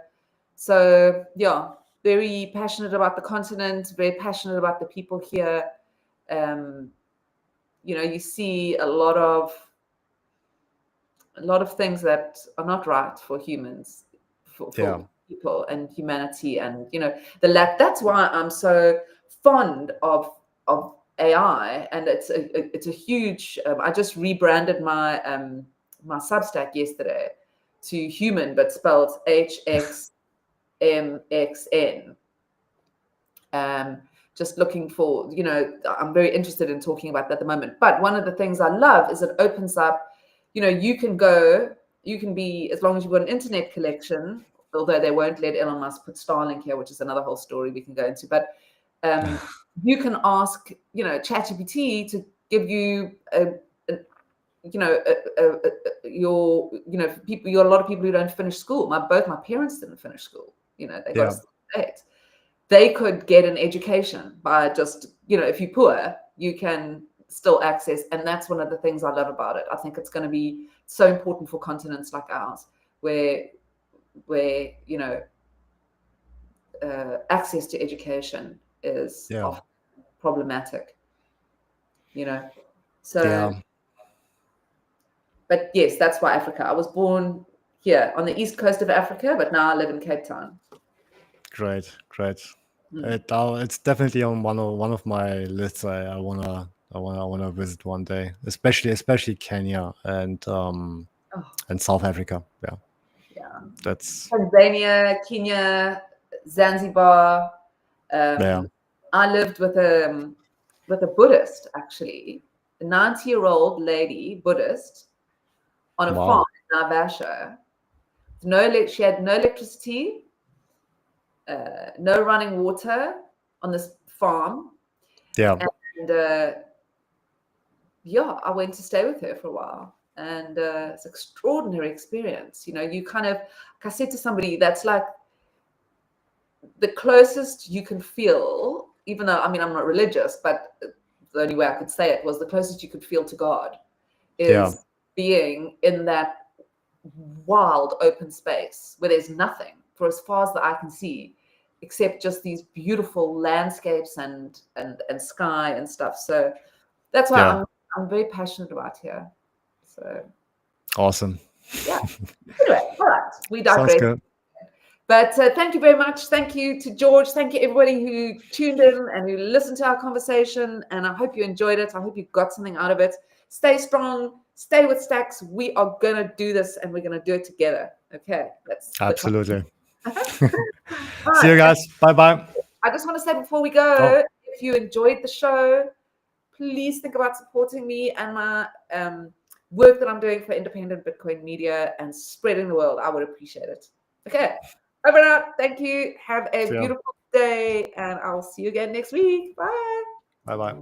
So, yeah, very passionate about the continent, very passionate about the people here. You know, you see a lot of things that are not right for humans, for people and humanity, and you know that's why I'm so fond of AI, and it's a huge. I just rebranded my my Substack yesterday to Human, but spelled HXMXN. Just looking for, you know, I'm very interested in talking about that at the moment. But one of the things I love is it opens up, you know, you can be, as long as you've got an internet connection, although they won't let Elon Musk put Starlink here, which is another whole story we can go into. But you can ask, you know, ChatGPT to give you your, you know, people, you're a lot of people who don't finish school. Both my parents didn't finish school. You know, they got late. They could get an education by just, you know, if you're poor, you can still access. And that's one of the things I love about it. I think it's going to be so important for continents like ours, where you know, access to education is often problematic, you know. So, but yes, that's why Africa. I was born here on the east coast of Africa, but now I live in Cape Town. Great. It's definitely on one of my lists. I wanna visit one day, especially Kenya and South Africa. Yeah, that's Tanzania, Kenya, Zanzibar. I lived with a Buddhist, actually, a 90-year-old lady Buddhist on a farm in Naivasha. She had no electricity, no running water on this farm. And I went to stay with her for a while, and it's an extraordinary experience. You know, you kind of, like I said to somebody, that's like the closest you can feel, even though, I mean, I'm not religious, but the only way I could say it was the closest you could feel to God is being in that wild open space where there's nothing for as far as the eye can see, except just these beautiful landscapes and sky and stuff. So that's why I'm very passionate about here. So awesome. Yeah. Anyway, all right, we digress. Sounds good. But thank you very much. Thank you to George. Thank you everybody who tuned in and who listened to our conversation. And I hope you enjoyed it. I hope you got something out of it. Stay strong. Stay with Stacks. We are going to do this, and we're going to do it together. Okay. That's absolutely. See you guys. Bye-bye. I just want to say before we go, if you enjoyed the show, please think about supporting me and my work that I'm doing for independent Bitcoin media and spreading the world. I would appreciate it. Okay. Over and out. Thank you. Have a beautiful day, and I'll see you again next week. Bye. Bye-bye.